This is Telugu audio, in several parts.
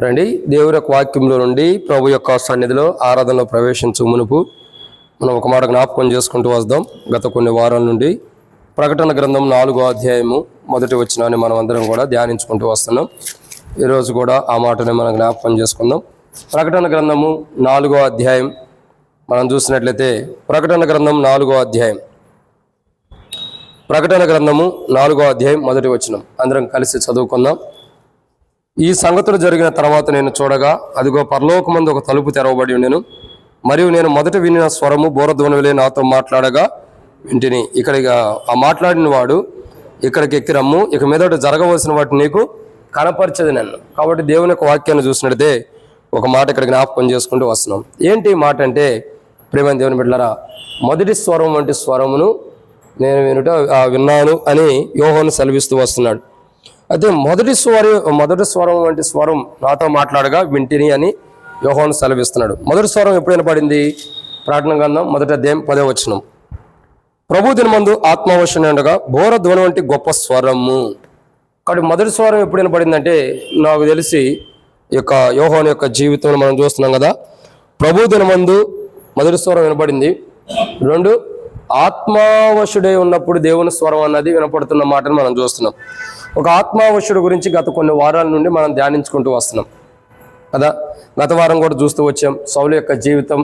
రండి, దేవుని యొక్క వాక్యంలో నుండి ప్రభు యొక్క సన్నిధిలో ఆరాధనలో ప్రవేశించు మునుపు మనం ఒక మాట జ్ఞాపకం చేసుకుంటూ వద్దాం. గత కొన్ని వారాల నుండి ప్రకటన గ్రంథం 4వ అధ్యాయము మొదటి వచనాన్ని మనం అందరం కూడా ధ్యానించుకుంటూ వస్తున్నాం. ఈరోజు కూడా ఆ మాటని మనం జ్ఞాపకం చేసుకుందాం. ప్రకటన గ్రంథము 4వ అధ్యాయం మనం చూసినట్లయితే ప్రకటన గ్రంథం 4వ అధ్యాయం మొదటి వచనం అందరం కలిసి చదువుకుందాం. ఈ సంగతులు జరిగిన తర్వాత నేను చూడగా, అదిగో పరలోకమందు ఒక తలుపు తెరవబడి ఉండెను. మరియు నేను మొదట వినిన స్వరము బోరధ్వనివలె నాతో మాట్లాడగా వింటిని. ఆ మాట్లాడిన వాడు, ఇక్కడికి ఎక్కి రమ్ము, ఇక మీదట జరగవలసిన వాటిని నీకు కనపరిచేది నన్ను. కాబట్టి దేవుని యొక్క వాక్యాన్ని చూసినట్లయితే ఒక మాట ఇక్కడ జ్ఞాపకం చేసుకుంటూ వస్తున్నాం. ఏంటి మాట అంటే, ప్రేమ దేవుని బిడ్డలారా, మొదటి స్వరం వంటి స్వరమును నేను విన్నాను అని యోహాను సెలవిస్తూ వస్తున్నాడు. అయితే మొదటి స్వరం వంటి స్వరం నాతో మాట్లాడగా వింటిని అని యోహాను సెలవిస్తున్నాడు. మొదటి స్వరం ఎప్పుడైనా పడింది? ప్రకటన గ్రంథం 1వ అధ్యాయం 10వ వచనం. ప్రభు దినమందు ఆత్మావశుని ఉండగా బోర ధ్వని వంటి గొప్ప స్వరము. కాబట్టి మొదటి స్వరం ఎప్పుడైనా పడిందంటే, నాకు తెలిసి ఈ యొక్క యోహాను యొక్క జీవితంలో మనం చూస్తున్నాం కదా. ప్రభు దినమందు మొదటి స్వరం వినపడింది. 2, ఆత్మావశుడై ఉన్నప్పుడు దేవుని స్వరం అన్నది వినపడుతున్న మాటను మనం చూస్తున్నాం. ఒక ఆత్మావశుడు గురించి గత కొన్ని వారాల నుండి మనం ధ్యానించుకుంటూ వస్తున్నాం కదా. గత వారం కూడా చూస్తూ వచ్చాం సౌలు యొక్క జీవితం,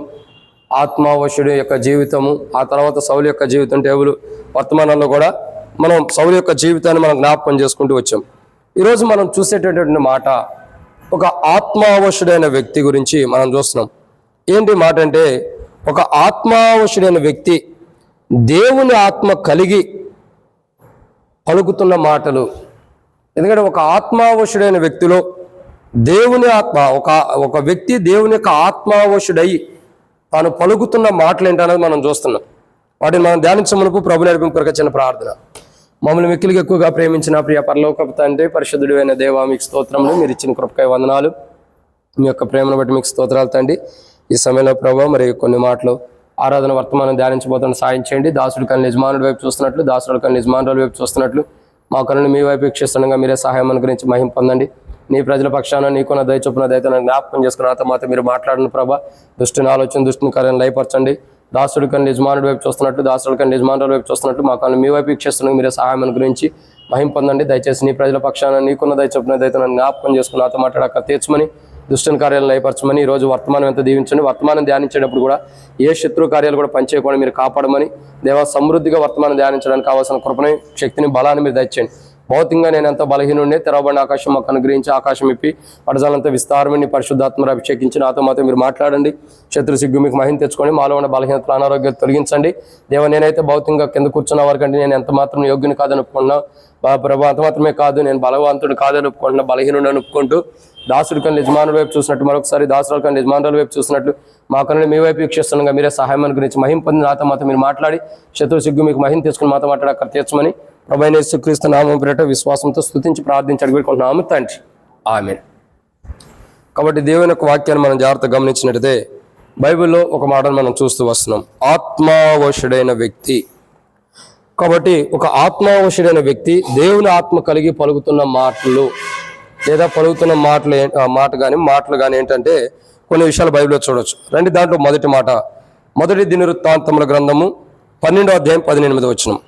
ఆత్మావశుడి యొక్క జీవితము, ఆ తర్వాత సౌలు యొక్క జీవితం టేబుల్ వర్తమానంలో కూడా మనం సౌలు యొక్క జీవితాన్ని మనం జ్ఞాపకం చేసుకుంటూ వచ్చాం. ఈరోజు మనం చూసేటటువంటి మాట ఒక ఆత్మావశుడైన వ్యక్తి గురించి మనం చూస్తున్నాం. ఏంటి మాట అంటే, ఒక ఆత్మావశుడైన వ్యక్తి దేవుని ఆత్మ కలిగి పలుకుతున్న మాటలు. ఎందుకంటే ఒక ఆత్మావశుడైన వ్యక్తిలో దేవుని ఆత్మ, ఒక వ్యక్తి దేవుని యొక్క ఆత్మావశుడై తాను పలుకుతున్న మాటలు ఏంటనేది మనం చూస్తున్నాం. వాటిని మనం ధ్యానించమునకు ప్రభు నడిపింపు కొరకు చిన్న ప్రార్థన. మమ్మల్ని మిక్కిలిగా ఎక్కువగా ప్రేమించిన ప్రియ పరలోకపు తండ్రి, పరిశుద్ధుడు అయిన దేవా, మీకు స్తోత్రములు. మీరు ఇచ్చిన కృపకై వందనాలు. మీ యొక్క ప్రేమను బట్టి మీకు స్తోత్రాలు తండ్రి. ఈ సమయంలో ప్రభు మరి కొన్ని మాటలు ఆరాధన వర్తమానం ధ్యానించబోతున్న సాయం చేయండి. దాసుడు కన్నా యజమానుడి వైపు చూస్తున్నట్లు, దాసుడు కన్నా యజమానుల వైపు చూస్తున్నట్లు మా కళను మీ వైపు వీక్షిస్తుండగా మీరే సహాయం అనుగ్రహించి మహిమ పొందండి. నీ ప్రజల పక్షాన నీకున్న దయ చొప్పున దయతో జ్ఞాపకం చేసుకున్న మాతో మీరు మాట్లాడిన ప్రభా, దుష్టిని ఆలోచన, దుష్టిని కార్యాలను లయపరచండి. దాసుడు కన్నా యజమానుడి వైపు చూస్తున్నట్లు, దాసుడు కన్నా యజమానుల వైపు చూస్తున్నట్లు మా కళను మీ వైపు వీక్షిస్తుండగా మీరే సహాయం అనుగ్రహించి మహిమ పొందండి. దయచేసి నీ ప్రజల పక్షాన నీకున్న దయ చొప్పున దయతో జ్ఞాపకం చేసుకుని నాతో మాట్లాడాక తీర్చమని, దుష్టుని కార్యాలను లయపరచమని, ఈరోజు వర్తమానం ఎంత దీవించండి. వర్తమానం ధ్యానించేటప్పుడు కూడా ఏ శత్రు కార్యాలు కూడా పనిచేయకుండా మీరు కాపాడమని, దేవా సమృద్ధిగా వర్తమానం ధ్యానించడానికి కావాల్సిన కృపని, శక్తిని, బలాన్ని మీరు దయచేయండి. భౌతికంగా నేను ఎంతో బలహీనుండే, తెరవబడిన ఆకాశం మాకు అనుగ్రహించి, ఆకాశం ఇప్పి పడజాలంతా విస్తారమని పరిశుద్ధాత్మను అభిషేకించి నాతో మీరు మాట్లాడండి. శత్రు సిగ్గు మీకు మహిమ తెచ్చుకొని మాలో ఉన్న బలహీనత, అనారోగ్యాలు తొలగించండి. దేవా, నేనైతే భౌతికంగా కింద కూర్చున్న వారికంటే నేను ఎంత మాత్రం యోగ్యుని కాదని ఒప్పుకున్నా. ప్రభా, అంత మాత్రమే కాదు, నేను బలవంతుడు కాదని ఒప్పుకుంటున్నా, బలహీనుడు అని ఒప్పుకుంటూ దాసుడి కన్నా యజమానుల వైపు చూసినట్టు, మరొకసారి దాసుల కన్నా యజమానుల వైపు చూసినట్లు మా కన్నా మీ వైపు వీక్షిస్తుండగా మీరే సహాయం గురించి మహిమ పొంది నాతో మీరు మాట్లాడి, శత్రు సిగ్గు మీకు మహిమ తెచ్చుకుని మాతో మాట్లాడక తీర్చమని ప్రభువైన యేసుక్రీస్తు నామం పేరిట విశ్వాసంతో స్తుతించి ప్రార్థించి అడిగిపెట్టుకుంటున్నాము తండ్రి, ఆమేన్. కాబట్టి దేవుని యొక్క వాక్యాన్ని మనం జాగ్రత్తగా గమనించినట్లయితే బైబిల్లో ఒక మాటను మనం చూస్తూ వస్తున్నాం, ఆత్మావశుడైన వ్యక్తి. కాబట్టి ఒక ఆత్మావశుడైన వ్యక్తి దేవుని ఆత్మ కలిగి పలుకుతున్న మాటలు, లేదా పలుకుతున్న మాటలు కానీ ఏంటంటే కొన్ని విషయాలు బైబిల్లో చూడవచ్చు. రండి, దాంట్లో మొదటి మాట, మొదటి దినవృత్తాంతముల గ్రంథము 12వ అధ్యాయం 18వ వచనం.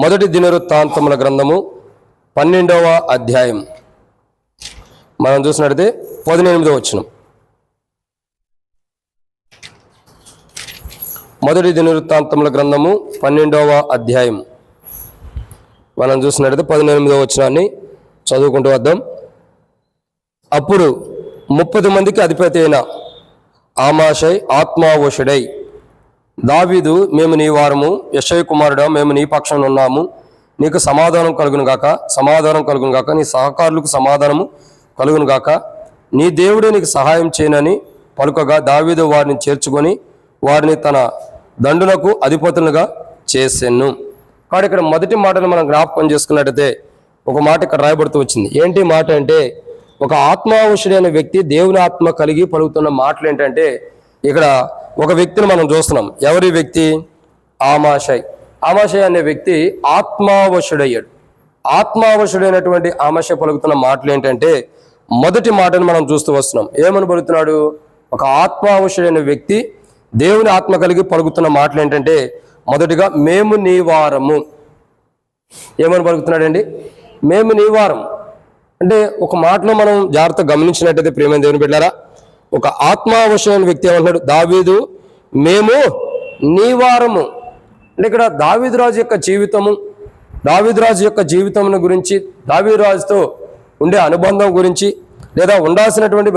మొదటి దినవృత్తాంతముల గ్రంథము 12వ అధ్యాయం మనం చూసినట్లయితే 18వ వచనం. మొదటి దినవృత్తాంతముల గ్రంథము 12వ అధ్యాయం మనం చూసినట్లయితే 18వ వచనాన్ని చదువుకుంటూ వద్దాం. అప్పుడు 30 మందికి అధిపతి అయిన ఆమాషై ఆత్మావశుడై, దావీదు, మేము నీ వారము, యెషయ కుమారుడా, మేము నీ పక్షంలో ఉన్నాము, నీకు సమాధానం కలుగును గాక, నీ సహకారులకు సమాధానము కలుగును గాక, నీ దేవుడే నీకు సహాయం చేయనని పలుకగా, దావీదు వారిని చేర్చుకొని వారిని తన దండునకు అధిపతులుగా చేసెను. కాబట్టి ఇక్కడ మొదటి మాటను మనం జ్ఞాపకం చేసుకున్నట్టయితే ఒక మాట ఇక్కడ రాయబడుతూ వచ్చింది. ఏంటి మాట అంటే, ఒక ఆత్మావశుడైన వ్యక్తి దేవుని ఆత్మ కలిగి పలుకుతున్న మాటలు ఏంటంటే, ఇక్కడ ఒక వ్యక్తిని మనం చూస్తున్నాం. ఎవరి వ్యక్తి? ఆమాషై. అనే వ్యక్తి ఆత్మావశుడయ్యాడు. ఆత్మావశుడైనటువంటి ఆమోషే పలుకుతున్న మాటలు ఏంటంటే, మొదటి మాటను మనం చూస్తూ వస్తున్నాం. ఏమని పలుకుతున్నాడు? ఒక ఆత్మావశుడైన వ్యక్తి దేవుని ఆత్మ కలిగి పలుకుతున్న మాటలు ఏంటంటే, మొదటిగా మేము నీ వారము. ఏమని పలుకుతున్నాడండి? మేము నీ వారం. అంటే ఒక మాటలో మనం జాగ్రత్తగా గమనించినట్టయితే ప్రియమైన దేవుని బిడ్డలారా, ఒక ఆత్మావశుడైన వ్యక్తి ఏమంటున్నాడు? దావీదు మేము నీ వారము. అంటే ఇక్కడ దావీదు రాజు యొక్క జీవితము, దావీదు రాజు యొక్క జీవితం గురించి, దావీదు రాజుతో ఉండే అనుబంధం గురించి, లేదా ఉండాల్సినటువంటి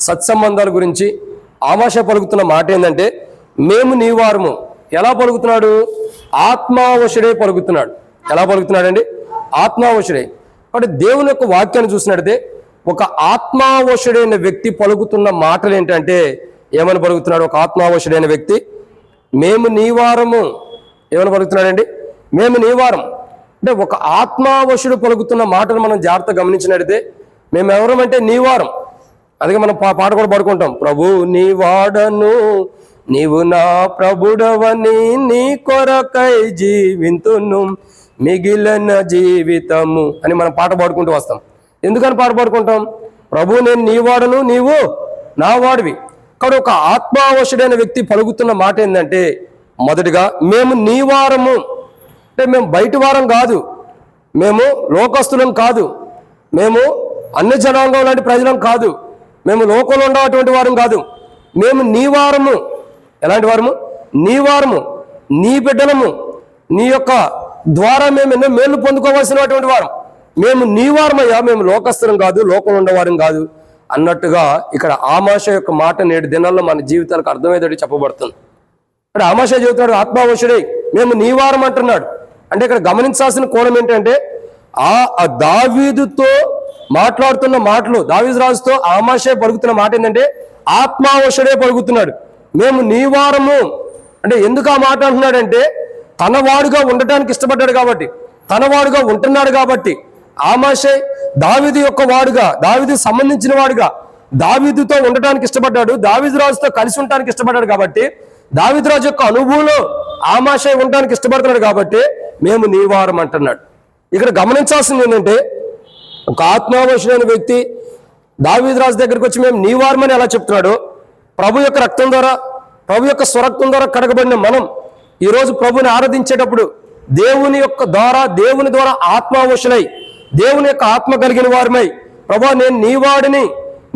సత్సంబంధాల గురించి ఆమోషే పలుకుతున్న మాట ఏంటంటే, మేము నీ వారము. ఎలా పలుకుతున్నాడు? ఆత్మావశుడే పలుకుతున్నాడు. ఎలా పలుకుతున్నాడండి? ఆత్మావశుడే. కాబట్టి దేవుని యొక్క వాక్యాన్ని చూసినట్టయితే ఒక ఆత్మావశుడైన వ్యక్తి పలుకుతున్న మాటలు ఏంటంటే, ఏమని పలుకుతున్నాడు? ఒక ఆత్మావశుడైన వ్యక్తి మేము నీ వారము. ఏమని పలుకుతున్నాడండి? మేము నీ వారం. అంటే ఒక ఆత్మావశుడు పలుకుతున్న మాటలు మనం జాగ్రత్తగా గమనించినట్టయితే మేము ఎవరమంటే నీ వారం. అందుకే మనం పాట కూడా పాడుకుంటాం, ప్రభు నీ వాడను నీవు నా ప్రభుడవని, నీ కొరకై జీవింతును మిగిలిన జీవితము అని మనం పాట పాడుకుంటూ వస్తాం. ఎందుకని పాట పాడుకుంటాం? ప్రభు నేను నీ వాడను, నీవు నా వాడివి. కాబట్టి ఒక ఆత్మావశుడైన వ్యక్తి పలుకుతున్న మాట ఏంటంటే, మొదటిగా మేము నీ వారము. అంటే మేము బయటి వారం కాదు, మేము లోకస్తులం కాదు, మేము అన్ని జనాంగం లాంటి ప్రజలం కాదు, మేము లోకంలో ఉండేటువంటి వారం కాదు, మేము నీ వారము. ఎలాంటి వారము? నీ వారము, నీ బిడ్డలము, నీ యొక్క ద్వారా మేము ఎన్నో మేలు పొందుకోవాల్సినటువంటి వారం. మేము నీ వారమయ్యా, మేము లోకస్తులం కాదు, లోకంలో ఉండేవారం కాదు అన్నట్టుగా ఇక్కడ ఆమోషే యొక్క మాట నేటి దినాల్లో మన జీవితాలకు అర్థమయ్యేటట్టు చెప్పబడుతుంది. ఇక్కడ ఆమోషే చెబుతున్నాడు ఆత్మావశుడే మేము నీ వారం అంటున్నాడు. అంటే ఇక్కడ గమనించాల్సిన కోణం ఏంటంటే, ఆ దావీదుతో మాట్లాడుతున్న మాటలు, దావీదు రాజుతో ఆమోషే పలుకుతున్న మాట ఏంటంటే ఆత్మావశుడే పలుకుతున్నాడు. మేము నీ వారము. అంటే ఎందుకు ఆ మాట అంటున్నాడంటే, తనవాడుగా ఉండటానికి ఇష్టపడ్డాడు కాబట్టి, తనవాడుగా ఉంటున్నాడు కాబట్టి. ఆమోషే దావీదు యొక్క వాడుగా, దావీదు సంబంధించిన వాడుగా దావీదుతో ఉండటానికి ఇష్టపడ్డాడు, దావీదు రాజుతో కలిసి ఉండటానికి ఇష్టపడ్డాడు కాబట్టి, దావీదు రాజు యొక్క అనుభవంలో ఆమోషే ఉండటానికి ఇష్టపడుతున్నాడు కాబట్టి మేము నీ వారం అంటున్నాడు. ఇక్కడ గమనించాల్సింది ఏంటంటే, ఒక ఆత్మావశుడైన వ్యక్తి దావీదు రాజు దగ్గరికి వచ్చి మేము నీ వారమని ఎలా చెప్తున్నాడు? ప్రభు యొక్క రక్తం ద్వారా, ప్రభు యొక్క స్వరక్తం ద్వారా కడగబడిన మనం ఈరోజు ప్రభుని ఆరాధించేటప్పుడు దేవుని ద్వారా ఆత్మావశులై, దేవుని యొక్క ఆత్మ కలిగిన వారమై, ప్రభా నేను నీ వాడిని,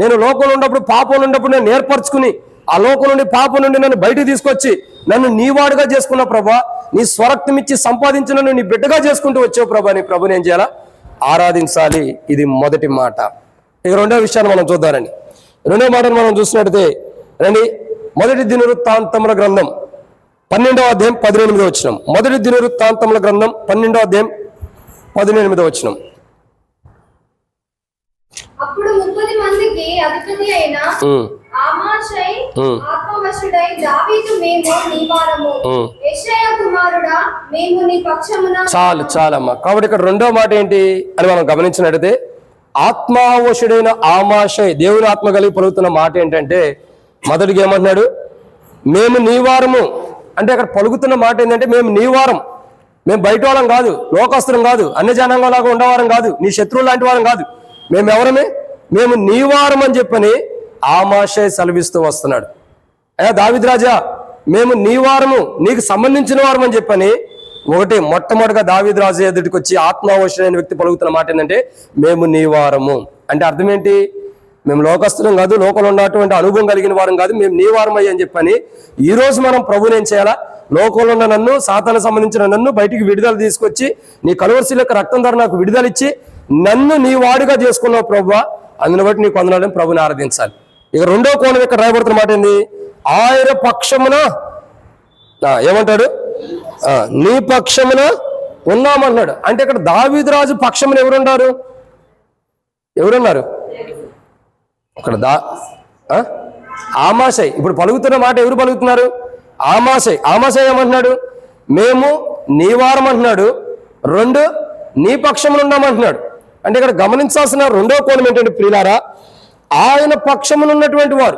నేను లోకంలో ఉన్నప్పుడు పాపంలో ఉన్నప్పుడు నేను ఏర్పరచుకుని ఆ లోకం నుండి పాపం నుండి నన్ను బయటికి తీసుకొచ్చి నన్ను నీ వాడుగా చేసుకున్న ప్రభా, నీ స్వరక్తం ఇచ్చి సంపాదించిన నన్ను నీ బిడ్డగా చేసుకుంటూ వచ్చావు ప్రభా, నీ ప్రభుని ఏం చేయాలా? ఆరాధించాలి. ఇది మొదటి మాట. ఇక రెండో విషయాన్ని మనం చూద్దారండి. రెండో మాటను మనం చూసినట్టయితే రండి, మొదటి దినవృత్తాంతముల గ్రంథం 12వ అధ్యాయం 18వ వచనం. మొదటి దినవృత్తాంతముల గ్రంథం 12వ అధ్యాయం 18వ వచనం. అప్పుడు 30 మందికి అధిపతి అయిన ఆమోషే ఆత్మవశుడై దావీదు మేము నీ వారము, యెషయా కుమారుడా మేము నీ పక్షమున. చాలమ్మా. కాబట్టి ఇక్కడ రెండో మాట ఏంటి అని మనం గమనించినట్టయితే, ఆత్మావశుడైన ఆమోషే దేవుని ఆత్మ కలిగి పలుకుతున్న మాట ఏంటంటే, మొదటిగా ఏమంటున్నాడు? మేము నీ వారము. అంటే అక్కడ పలుకుతున్న మాట ఏంటంటే మేము నీ వారం, మేము బయట వాళ్ళం కాదు, లోకస్తులం కాదు, అన్ని జనాంగం లాగా ఉండేవారం కాదు, నీ శత్రువులు లాంటి వారం కాదు, మేము ఎవరమే? మేము నీ వారం అని చెప్పని ఆమోషే సెలవిస్తూ వస్తున్నాడు. అయ్యా దావీదు రాజా, మేము నీ వారము, నీకు సంబంధించిన వారం అని చెప్పని మొట్టమొదటిగా దావీదు రాజు ఎదుటికి వచ్చి ఆత్మావశుడైన వ్యక్తి పలుకుతున్న మాట ఏంటంటే మేము నీ వారము. అంటే అర్థం ఏంటి? మేము లోకస్తులం కాదు, లోకంలో ఉన్నటువంటి అనుభవం కలిగిన వారం కాదు, మేము నీ వారం అయ్యి అని చెప్పని ఈరోజు మనం ప్రభుని ఏం చేయాలా? లోకంలో ఉన్న నన్ను, సాతాను సంబంధించిన నన్ను బయటికి విడుదల తీసుకొచ్చి నీ కలువరిశిల యొక్క రక్తం ద్వారా నాకు విడుదల ఇచ్చి నన్ను నీ వాడుగా చేసుకున్నావు ప్రభువా, అందుని బట్టి నీకు వందనాలని ప్రభుని ఆరాధించాలి. ఇక రెండో కోణం ఇక్కడ రాయబడుతున్న మాట ఏంది? ఆయన పక్షమున ఏమంటాడు? నీ పక్షమున ఉన్నామన్నాడు. అంటే ఇక్కడ దావీదు రాజు పక్షమున ఎవరున్నారు? ఇక్కడ ఆమోషే. ఇప్పుడు పలుకుతున్న మాట ఎవరు పలుకుతున్నారు? ఆమోషే. ఏమంటున్నాడు? మేము నీ వారం అంటున్నాడు. రెండు, నీ పక్షమున ఉన్నామంటున్నాడు. అంటే ఇక్కడ గమనించాల్సిన రెండో కోణం ఏంటంటే ప్రియులారా, ఆయన పక్షమున ఉన్నటువంటి వారు.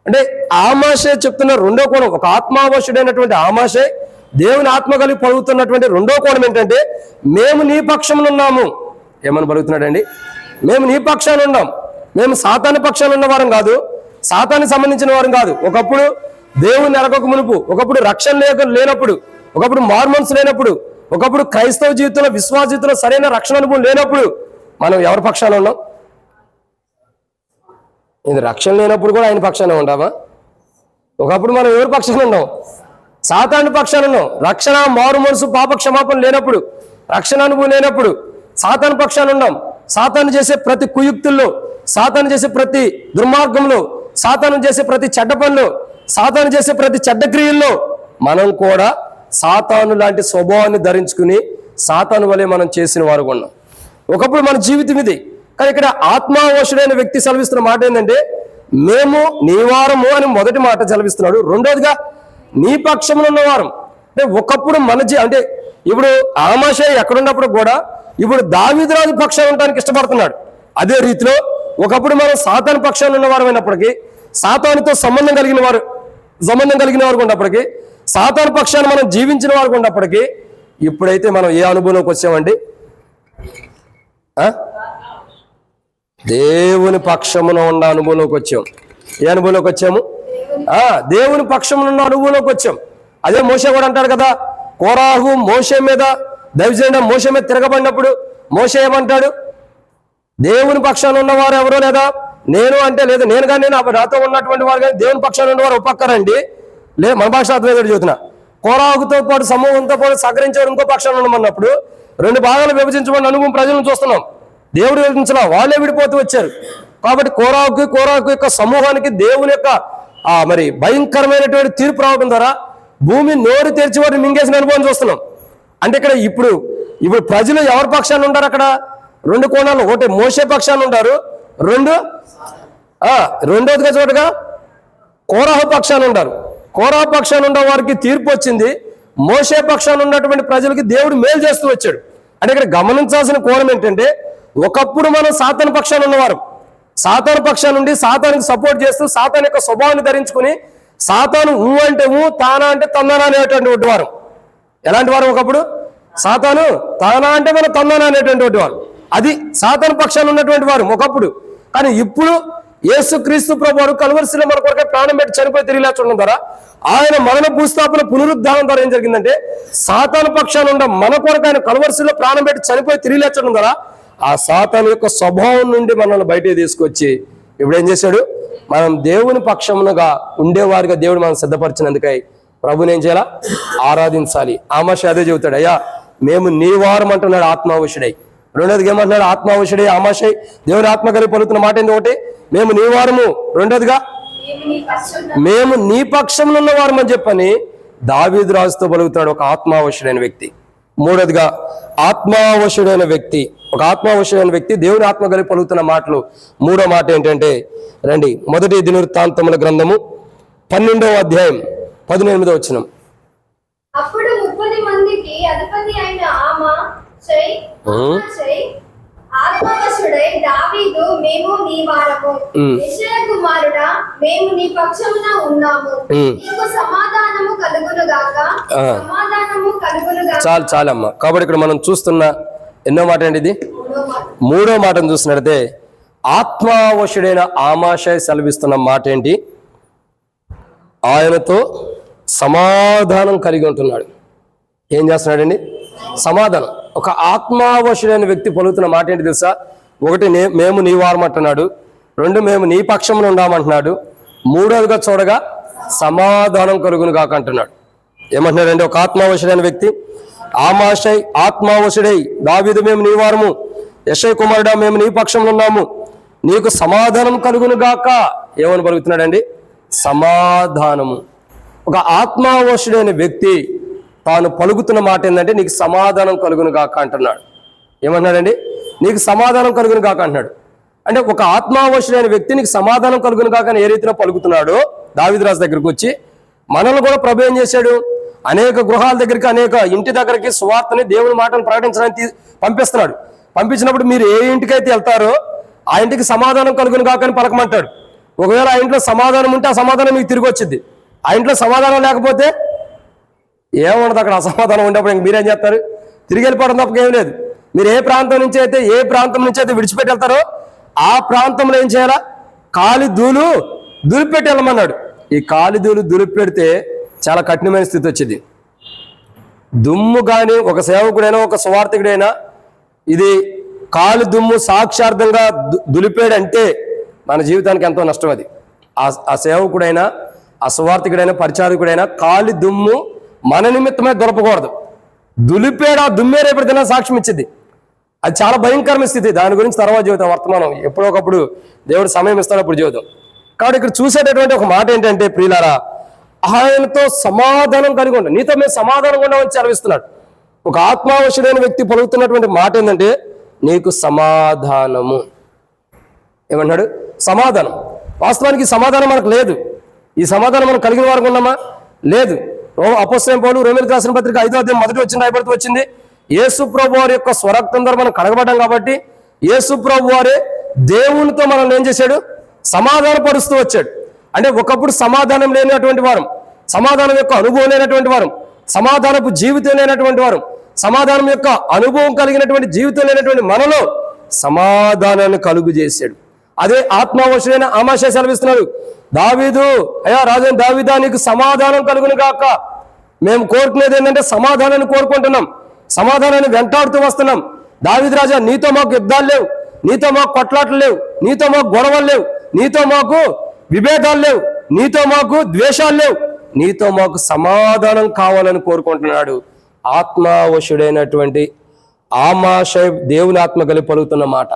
అంటే ఆమోషే చెప్తున్న రెండో కోణం, ఒక ఆత్మావశుడైనటువంటి ఆమోషే దేవుని ఆత్మ కలిగి పలుకుతున్నటువంటి రెండో కోణం ఏంటంటే మేము నీ పక్షంలో ఉన్నాము. ఏమని పలుకుతున్నాడండి? మేము నీ పక్షాన ఉన్నాం. మేము సాతాను పక్షాన ఉన్న వారం కాదు, సాతానికి సంబంధించిన వారం కాదు. ఒకప్పుడు దేవుని ఎరగక మునుపు, ఒకప్పుడు రక్షణ లేనప్పుడు, ఒకప్పుడు మార్మన్స్ లేనప్పుడు, ఒకప్పుడు క్రైస్తవ జీవితంలో విశ్వాస జీవితంలో సరైన రక్షణ అనుభవం లేనప్పుడు మనం ఎవరి పక్షాన ఉన్నాం? ఇది రక్షణ లేనప్పుడు కూడా ఆయన పక్షాన ఉంటామా? ఒకప్పుడు మనం ఎవరి పక్షాన ఉన్నాం? సాతాను పక్షాన ఉన్నాం. రక్షణ, మారు మనసు, పాప క్షమాపణ లేనప్పుడు, రక్షణ అనుభవం లేనప్పుడు సాతాను పక్షాన ఉన్నాం. సాతాను చేసే ప్రతి కుయుక్తుల్లో, సాతాను చేసే ప్రతి దుర్మార్గంలో, సాతాను చేసే ప్రతి చెడ్డ పనులు, సాతాను చేసే ప్రతి చెడ్డ క్రియల్లో మనం కూడా సాతాను లాంటి స్వభావాన్ని ధరించుకుని సాతాను వలె మనం చేసిన వారు ఉన్నాం. ఒకప్పుడు మన జీవితం ఇది. కానీ ఇక్కడ ఆత్మావశుడైన వ్యక్తి సెలవిస్తున్న మాట ఏంటంటే మేము నీ వారము అని మొదటి మాట సెలవిస్తున్నాడు. రెండోదిగా నీ పక్షంలో ఉన్నవారం. అంటే ఒకప్పుడు అంటే ఇప్పుడు ఆమాషయ ఎక్కడున్నప్పుడు కూడా ఇప్పుడు దావీదురాజు పక్షాన ఉండడానికి ఇష్టపడుతున్నాడు. అదే రీతిలో ఒకప్పుడు మనం సాతాను పక్షాన ఉన్నవారు అయినప్పటికీ, సాతానుతో సంబంధం కలిగిన వారు ఉన్నప్పటికీ, సాతాను పక్షాన్ని మనం జీవించిన వారు ఉన్నప్పటికీ, ఇప్పుడైతే మనం ఏ అనుభవంలోకి వచ్చామండి? దేవుని పక్షమున ఉన్న అనుభవంలోకి వచ్చాం. ఏ అనుభవంలోకి వచ్చాము? దేవుని పక్షమున ఉన్న అనుభవంలోకి వచ్చాం. అదే మోషే కూడా అంటాడు కదా, కోరాహు మోషే మీద, దైవజనుడు మోషే మీద తిరగబడినప్పుడు మోషే ఏమంటాడు? దేవుని పక్షాన ఉన్నవారు ఎవరో లేదా నేను అంటే లేదు, నేను కానీ నాతో ఉన్నటువంటి వారు కానీ దేవుని పక్షాన ఉన్నవారు ఒప్పక్కరండి. మన భాష అర్థం చెబుతున్నా. కోరాహుతో పాటు సమూహంతో పాటు సహకరించేవారు ఇంకో పక్షాన ఉండమన్నప్పుడు రెండు భాగాలు విభజించబడిన అనుభవం ప్రజలను చూస్తున్నాం. దేవుడు విభజించలా, వాళ్ళే విడిపోతూ వచ్చారు. కాబట్టి కోరాహు యొక్క సమూహానికి దేవుని యొక్క మరి భయంకరమైనటువంటి తీర్పు రావడం ద్వారా భూమి నోరు తెరిచి వారిని మింగేసిన అనుభవం చూస్తున్నాం. అంటే ఇక్కడ ఇప్పుడు ప్రజలు ఎవరి పక్షాన్ని ఉంటారు? అక్కడ రెండు కోణాలు. ఒకటి మోషే పక్షాన్ని ఉంటారు, రెండోదిగా చోటుగా కోరాహు పక్షాన్ని ఉంటారు. కోరాహు పక్షాన్ని ఉన్న వారికి తీర్పు వచ్చింది. మోషే పక్షాన్ని ఉన్నటువంటి ప్రజలకి దేవుడు మేలు చేస్తూ వచ్చాడు. అంటే ఇక్కడ గమనించాల్సిన కోణం ఏంటంటే ఒకప్పుడు మనం సాతాను పక్షాన్ని ఉన్నవారు, సాతాను పక్షాన్ని నుండి సాతానికి సపోర్ట్ చేస్తూ సాతాను యొక్క స్వభావాన్ని ధరించుకుని సాతాను ఊ అంటే ఊ, తానా అంటే తందానా అనేటువంటి వారు. ఎలాంటి వారు? ఒకప్పుడు సాతాను తానా అంటే మన తందానా అనేటువంటి వారు. అది సాతాను పక్షాన్ని ఉన్నటువంటి వారు ఒకప్పుడు. కానీ ఇప్పుడు యేసుక్రీస్తు ప్రభువారు కల్వరిశిలో మన కొరకే ప్రాణం పెట్టి చనిపోయి తిరిగి లేచడం ద్వారా, ఆయన మరణ భూస్థాపన పునరుద్ధానం ద్వారా ఏం జరిగిందంటే సాతాను పక్షాన్ని ఉన్న మన కొరకు ఆయన కల్వరిశిలో ప్రాణం పెట్టి చనిపోయి తిరిగి లేచడం ద్వారా ఆ సాతాను యొక్క స్వభావం నుండి మనల్ని బయటికి తీసుకొచ్చి ఇప్పుడు ఏం చేశాడు? మనం దేవుని పక్షమునుగా ఉండేవారుగా దేవుడు మనం సిద్ధపరిచినందుకై ప్రభుని ఏం చేయాలా? ఆరాధించాలి. ఆమాష అదే చెబుతాడు, అయ్యా మేము నీ వారం అంటున్నాడు ఆత్మావశుడై. రెండోదిగా ఏమంటున్నాడు? ఆత్మావశుడై ఆమాషై దేవుని ఆత్మ కలిగి పలుకుతున్న మాట ఏంది? ఒకటి మేము నీ వారము, రెండోదిగా మేము నీ పక్షంలో ఉన్న వారం అని చెప్పని దావీదు రాజుతో పలుకుతాడు ఒక ఆత్మావశుడైన వ్యక్తి. మూడోదిగా ఆత్మావశుడైన వ్యక్తి, ఒక ఆత్మావశుడైన వ్యక్తి దేవుని ఆత్మ కలిగి పలుకుతున్న మాటలు. మూడో మాట ఏంటంటే రండి, మొదటి దినవృత్తాంతముల గ్రంథము 12వ అధ్యాయం 18వ వచనం. అప్పుడు 30 మందికి అధిపతి అయిన ఆమాషై ఆత్మవశుడై దావీదు మేము నీ వారము, యెషయా కుమారుడా మేము నీ పక్షమున ఉన్నాము, నీకు సమాధానము కలుగునుగాక, సమాధానము కలుగునుగాక. చాలమ్మా. కాబట్టి ఇక్కడ మనం చూస్తున్న ఎన్నో మాట ఏంటి? ఇది మూడో మాటను చూసినట్లయితే ఆత్మావశుడైన ఆమాషై సెలవిస్తున్న మాట ఏంటి? ఆయనతో సమాధానం కలిగి ఉంటున్నాడు. ఏం చేస్తున్నాడండి? సమాధానం. ఒక ఆత్మావశుడైన వ్యక్తి పలుకుతున్న మాట ఏంటి తెలుసా? ఒకటి మేము నీ వారం అంటున్నాడు, రెండు మేము నీ పక్షంలో ఉండామంటున్నాడు, మూడోదిగా చూడగా సమాధానం కలుగును కాక అంటున్నాడు. ఏమంటున్నాడండి ఒక ఆత్మావశుడైన వ్యక్తి? ఆమాషై ఆత్మావశుడై దావీదు మేము నీ వారము, యెషయా కుమారుడా మేము నీ పక్షంలో ఉన్నాము, నీకు సమాధానం కలుగును గాక. ఏమని పలుకుతున్నాడండి? సమాధానము. ఒక ఆత్మావశుడైన వ్యక్తి తాను పలుకుతున్న మాట ఏంటంటే నీకు సమాధానం కలుగును గాక అంటున్నాడు. ఏమన్నాడండి? నీకు సమాధానం కలుగును గాక అంటున్నాడు. అంటే ఒక ఆత్మావశుడైన వ్యక్తి నీకు సమాధానం కలుగును గాక అని ఏ రీతిలో పలుకుతున్నాడో దావీదు రాజు దగ్గరికి వచ్చి మనల్ని కూడా ప్రభు ఏం చేశాడు? అనేక గృహాల దగ్గరికి, అనేక ఇంటి దగ్గరికి సువార్తని దేవుని మాటను ప్రకటించడానికి పంపిస్తున్నాడు. పంపించినప్పుడు మీరు ఏ ఇంటికైతే వెళ్తారో ఆ ఇంటికి సమాధానం కలుగును గాక అని పలకమంటాడు. ఒకవేళ ఆ ఇంట్లో సమాధానం ఉంటే ఆ సమాధానం మీకు తిరిగి వచ్చింది. ఆ ఇంట్లో సమాధానం లేకపోతే ఏముండదు అక్కడ అసమాధానం ఉండేప్పుడు ఇంక మీరేం చేస్తారు? తిరిగి వెళ్ళిపోవడం తప్ప ఏం లేదు. మీరు ఏ ప్రాంతం నుంచి అయితే విడిచిపెట్టి వెళ్తారో ఆ ప్రాంతంలో ఏం చేయాలా? కాలి దులిపెట్టి వెళ్ళమన్నాడు. ఈ కాలి దులిపెడితే చాలా కఠినమైన స్థితి వచ్చింది. దుమ్ము కానీ ఒక సేవకుడైనా ఒక సువార్థికుడైనా ఇది కాలు దుమ్ము సాక్షార్థంగా దులిపేడంటే మన జీవితానికి ఎంతో నష్టం. అది ఆ సేవకుడైనా ఆ సువార్థికుడైనా పరిచారకుడైనా కాలి దుమ్ము మన నిమిత్తమే దొరకకూడదు. దులిపేడు ఆ దుమ్మే రేపటిదిన సాక్ష్యం ఇచ్చింది. అది చాలా భయంకరమైన స్థితి. దాని గురించి తర్వాత జీవితం వర్తమానం ఎప్పుడో ఒకప్పుడు దేవుడు సమయం ఇస్తాడు, అప్పుడు జీవితం. కాబట్టి ఇక్కడ చూసేటటువంటి ఒక మాట ఏంటంటే, ప్రియులారా, ఆయనతో సమాధానం కలిగి ఉండండి. నీతో మేము సమాధానంగా ఉండమని చదివిస్తున్నాడు. ఒక ఆత్మావశుడైన వ్యక్తి పలుకుతున్నటువంటి మాట ఏంటంటే, నీకు సమాధానము. ఏమన్నాడు? సమాధానం. వాస్తవానికి సమాధానం మనకు లేదు. ఈ సమాధానం మనం కలిగిన వారికి ఉన్నామా? లేదు. అపోస్తలుడైన పౌలు రోమీయులకు రాసిన పత్రిక 5వ అధ్యాయం 1వ వచనం రాయబడుతూ వచ్చింది, యేసు ప్రభు వారి యొక్క స్వరక్తం ద్వారా మనం కడగబడ్డాం కాబట్టి యేసు ప్రభు వారే దేవునితో మనల్ని ఏం చేశాడు? సమాధానపరుస్తూ వచ్చాడు. అంటే ఒకప్పుడు సమాధానం లేనటువంటి వారం, సమాధానం యొక్క అనుభవం లేనటువంటి వారం, సమాధానపు జీవితం లేనటువంటి వారం, సమాధానం యొక్క అనుభవం కలిగినటువంటి జీవితం లేనటువంటి మనలో సమాధానాన్ని కలుగు చేశాడు. అదే ఆత్మావశుడైన ఆమాశయ సెలవిస్తున్నాడు, దావీదు, అయ్యా రాజైన దావీదా, నీకు సమాధానం కలుగును గాక. మేము కోరుకునేది ఏంటంటే సమాధానాన్ని కోరుకుంటున్నాం, సమాధానాన్ని వెంటాడుతూ వస్తున్నాం. దావీదు రాజా, నీతో మాకు యుద్ధాలు లేవు, నీతో మాకు కొట్లాటలు లేవు, నీతో మాకు గొడవలు లేవు, నీతో మాకు విభేదాలు లేవు, నీతో మాకు ద్వేషాలు లేవు, నీతో మాకు సమాధానం కావాలని కోరుకుంటున్నాడు. ఆత్మావశుడైనటువంటి ఆమాశయ దేవుని ఆత్మ కలిగి పలుకుతున్న మాట,